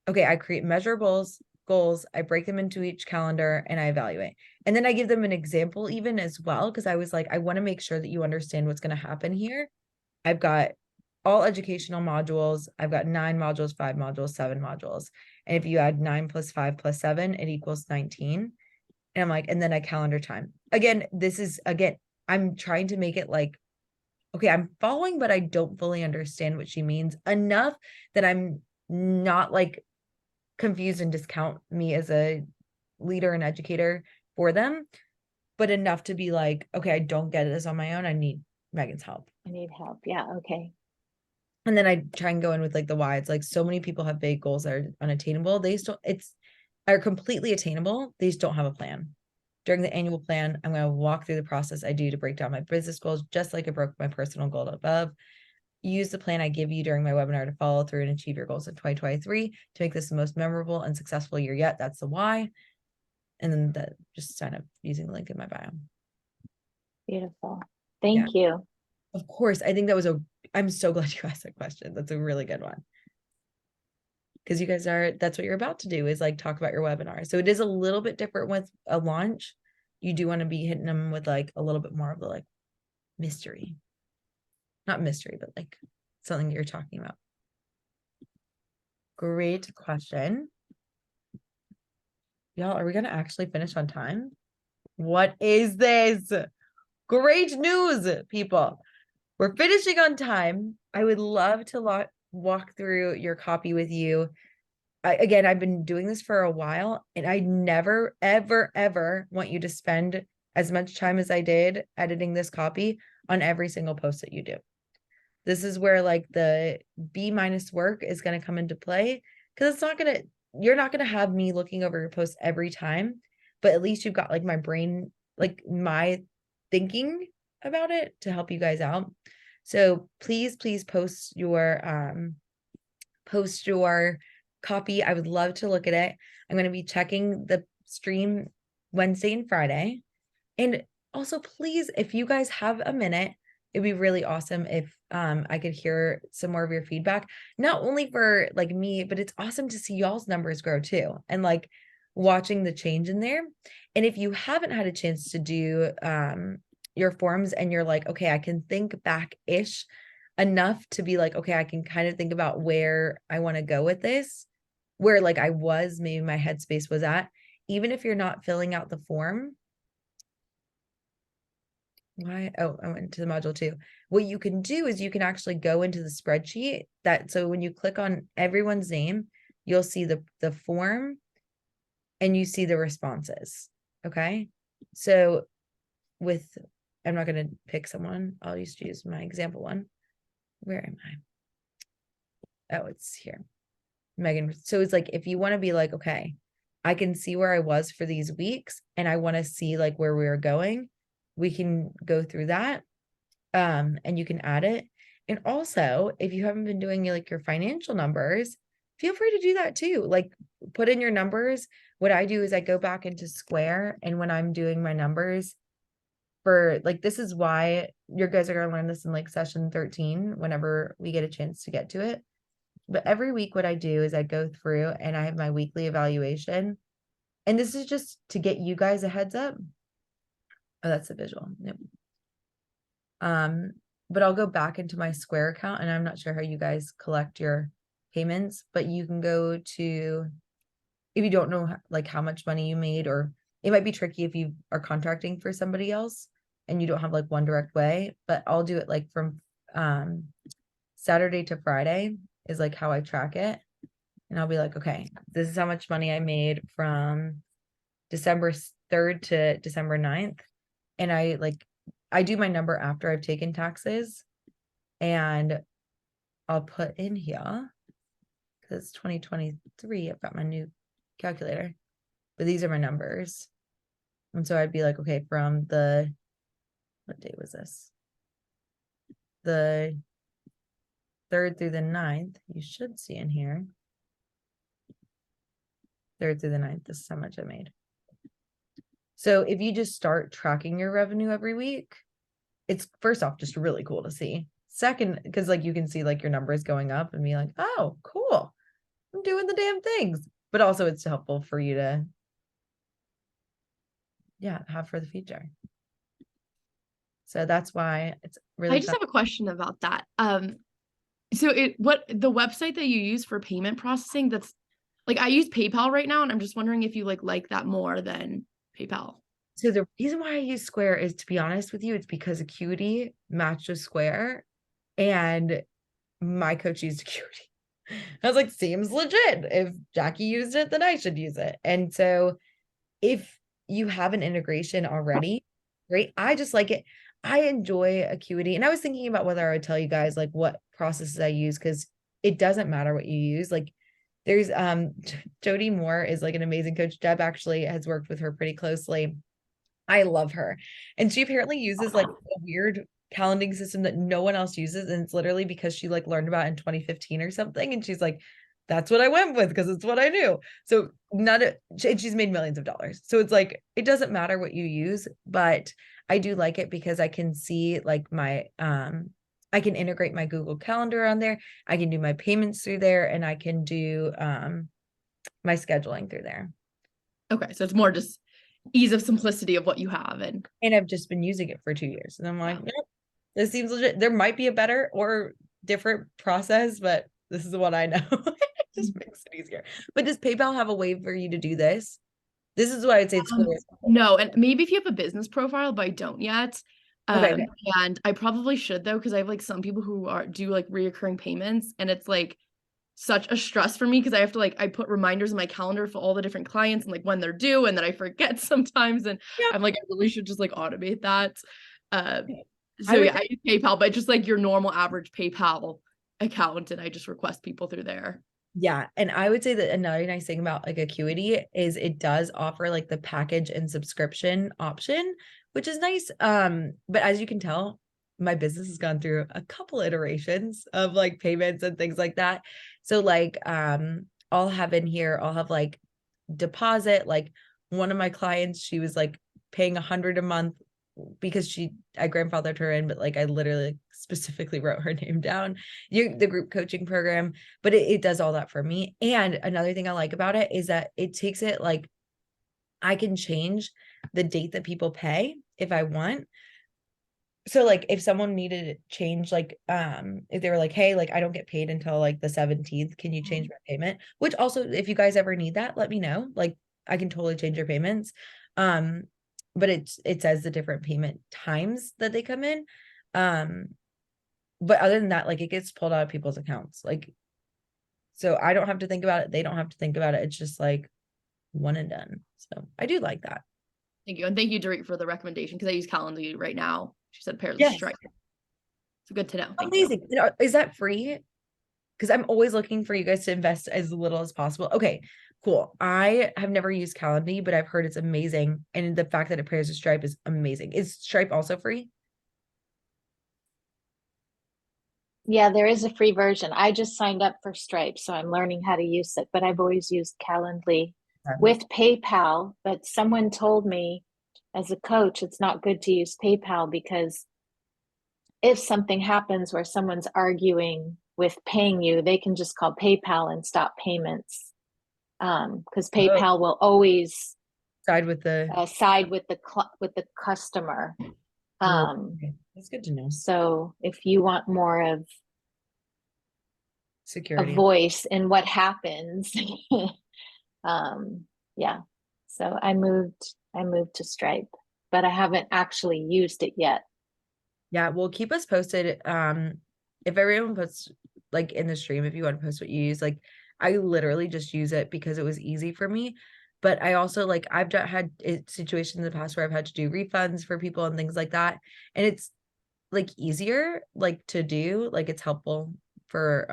okay, I create measurables, goals, I break them into each calendar, and I evaluate. And then I give them an example even as well, because I was like, I want to make sure that you understand what's going to happen here. I've got all educational modules. I've got 9 modules, 5 modules, 7 modules. And if you add 9 plus 5 plus 7, it equals 19. And I'm like, and then I calendar time. Again, I'm trying to make it like, okay, I'm following, but I don't fully understand what she means enough that I'm not like confused and discount me as a leader and educator for them, but enough to be like, okay, I don't get this on my own. I need Megan's help. I need help. Yeah. Okay. And then I try and go in with like the why. It's like, so many people have big goals that are unattainable. Are completely attainable. They just don't have a plan. During the annual plan, I'm going to walk through the process I do to break down my business goals, just like I broke my personal goal above. Use the plan I give you during my webinar to follow through and achieve your goals in 2023 to make this the most memorable and successful year yet. That's the why. And then just sign up using the link in my bio. Beautiful. Thank you. Of course. I think I'm so glad you asked that question. That's a really good one. Because you guys that's what you're about to do, is like talk about your webinar. So it is a little bit different with a launch. You do want to be hitting them with like a little bit more of the like mystery. Not mystery, but like something you're talking about. Great question. Y'all, are we going to actually finish on time? What is this? Great news, people. We're finishing on time. I would love to walk through your copy with you. Again, I've been doing this for a while, and I never, ever, ever want you to spend as much time as I did editing this copy on every single post that you do. This is where like the B- work is going to come into play, because you're not going to have me looking over your posts every time, but at least you've got like my brain, like my thinking about it to help you guys out. So please post your copy. I would love to look at it. I'm going to be checking the stream Wednesday and Friday. And also, please, if you guys have a minute, it'd be really awesome if I could hear some more of your feedback, not only for like me, but it's awesome to see y'all's numbers grow too, and like watching the change in there. And if you haven't had a chance to do your forms and you're like, okay, I can think back-ish enough to be like, okay, I can kind of think about where I want to go with this, where like I was, maybe my headspace was at, even if you're not filling out the form. Why? Oh, I went to the module 2. What you can do is you can actually go into the spreadsheet so when you click on everyone's name, you'll see the form and you see the responses. Okay. So I'm not going to pick someone. I'll just use my example one. Where am I? Oh, it's here. Megan. So it's like, if you want to be like, okay, I can see where I was for these weeks and I want to see like where we are going, we can go through that. And you can add it. And also, if you haven't been doing like your financial numbers, feel free to do that too. Like put in your numbers. What I do is I go back into Square, and when I'm doing my numbers for like, this is why you guys are going to learn this in like session 13, whenever we get a chance to get to it. But every week, what I do is I go through and I have my weekly evaluation. And this is just to get you guys a heads up. Oh, that's a visual. Yep. But I'll go back into my Square account, and I'm not sure how you guys collect your payments, but you can go to, if you don't know like how much money you made, or it might be tricky if you are contracting for somebody else and you don't have like one direct way, but I'll do it like from Saturday to Friday is like how I track it. And I'll be like, okay, this is how much money I made from December 3rd to December 9th. And I do my number after I've taken taxes, and I'll put in here, because it's 2023, I've got my new calculator, but these are my numbers. And so I'd be like, okay, from what day was this? The 3rd through the 9th, you should see in here. 3rd through the 9th, this is how much I made. So if you just start tracking your revenue every week, it's first off just really cool to see. Second, because like you can see like your numbers going up and be like, oh, cool, I'm doing the damn things. But also it's helpful for you to, have for the future. So that's why it's really I just have a question about that. So the website that you use for payment processing, that's like, I use PayPal right now, and I'm just wondering if you like that more than PayPal. So the reason why I use Square is, to be honest with you, it's because Acuity matched with Square, and my coach used Acuity. I was like, seems legit. If Jackie used it, then I should use it. And so if you have an integration already, great. I just like it. I enjoy Acuity. And I was thinking about whether I would tell you guys like what processes I use, because it doesn't matter what you use. Like there's Jody Moore is like an amazing coach. Deb actually has worked with her pretty closely. I love her. And she apparently uses like a weird calendaring system that no one else uses. And it's literally because she like learned about it in 2015 or something. And she's like, that's what I went with because it's what I knew. So she's made millions of dollars. So it's like, it doesn't matter what you use, but I do like it because I can see like my, I can integrate my Google Calendar on there. I can do my payments through there, and I can do my scheduling through there. Okay. So it's more just ease of simplicity of what you have. And I've just been using it for 2 years. And I'm like, nope, this seems legit. There might be a better or different process, but this is the one I know. It just makes it easier. But does PayPal have a way for you to do this? This is why I'd say it's cool. No, and maybe if you have a business profile, but I don't yet. Okay. And I probably should though, because I have like some people who do like reoccurring payments, and it's like such a stress for me because I have to like, I put reminders in my calendar for all the different clients and like when they're due, and then I forget sometimes, and I'm like, I really should just like automate that. I use PayPal, but just like your normal average PayPal account, and I just request people through there. Yeah. And I would say that another nice thing about like Acuity is it does offer like the package and subscription option, which is nice. But as you can tell, my business has gone through a couple iterations of like payments and things like that. So like, I'll have in here, I'll have like deposit, like one of my clients, she was like paying $100 a month because I grandfathered her in, but like I literally specifically wrote her name down, the group coaching program, but it does all that for me. And another thing I like about it is that it takes it like, I can change the date that people pay if I want. so like if someone needed to change, like if they were like, hey, like I don't get paid until like the 17th, can you change my payment? Which also, if you guys ever need that, let me know. Like I can totally change your payments. But it says the different payment times that they come in. But other than that, like it gets pulled out of people's accounts. Like, so I don't have to think about it. They don't have to think about it. It's just like one and done. So I do like that. Thank you. And thank you, Dorit, for the recommendation because I use Calendly right now. She said pairs with Yes. Stripe. So good to know. Thank you. Amazing. Is that free? Because I'm always looking for you guys to invest as little as possible. Okay, cool. I have never used Calendly, but I've heard it's amazing. And the fact that it pairs with Stripe is amazing. Is Stripe also free? Yeah, there is a free version. I just signed up for Stripe, so I'm learning how to use it, but I've always used Calendly with PayPal. But someone told me as a coach, it's not good to use PayPal because if something happens where someone's arguing with paying you, they can just call PayPal and stop payments. Because PayPal will always Side with the side with the customer. okay. That's good to know. So if you want more of a Security. voice in what happens, yeah. So I moved to Stripe, but I haven't actually used it yet. Yeah, well, keep us posted. If everyone puts like in the stream, if you want to post what you use, like I literally just use it because it was easy for me. But I also like I've had situations in the past where I've had to do refunds for people and things like that, and it's like easier like to do, like it's helpful for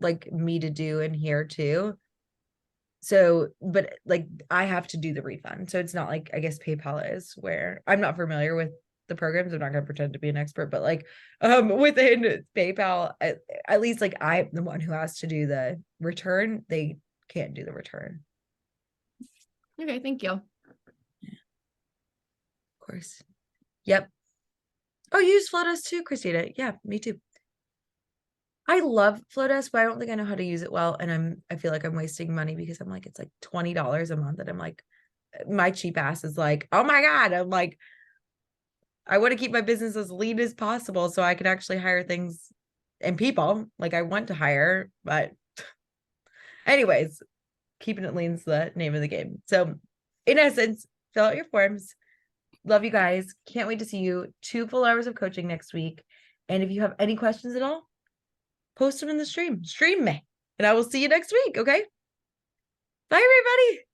like me to do in here too. So, but like I have to do the refund. So it's not like I guess PayPal is, where I'm not familiar with the programs. I'm not going to pretend to be an expert, but like within PayPal, at least like I'm the one who has to do the return. They can't do the return. Okay, thank you. Of course. Yep. Oh, you use Flowdesk too, Christina. Yeah, me too. I love Flowdesk, but I don't think I know how to use it well. And I feel like I'm wasting money because I'm like, it's like $20 a month. And I'm like, my cheap ass is like, oh my God. I'm like, I want to keep my business as lean as possible so I can actually hire things and people like I want to hire. But anyways, keeping it lean is the name of the game. So in essence, fill out your forms. Love you guys. Can't wait to see you. 2 full hours of coaching next week. And if you have any questions at all, post them in the stream. Stream me. And I will see you next week. Okay. Bye, everybody.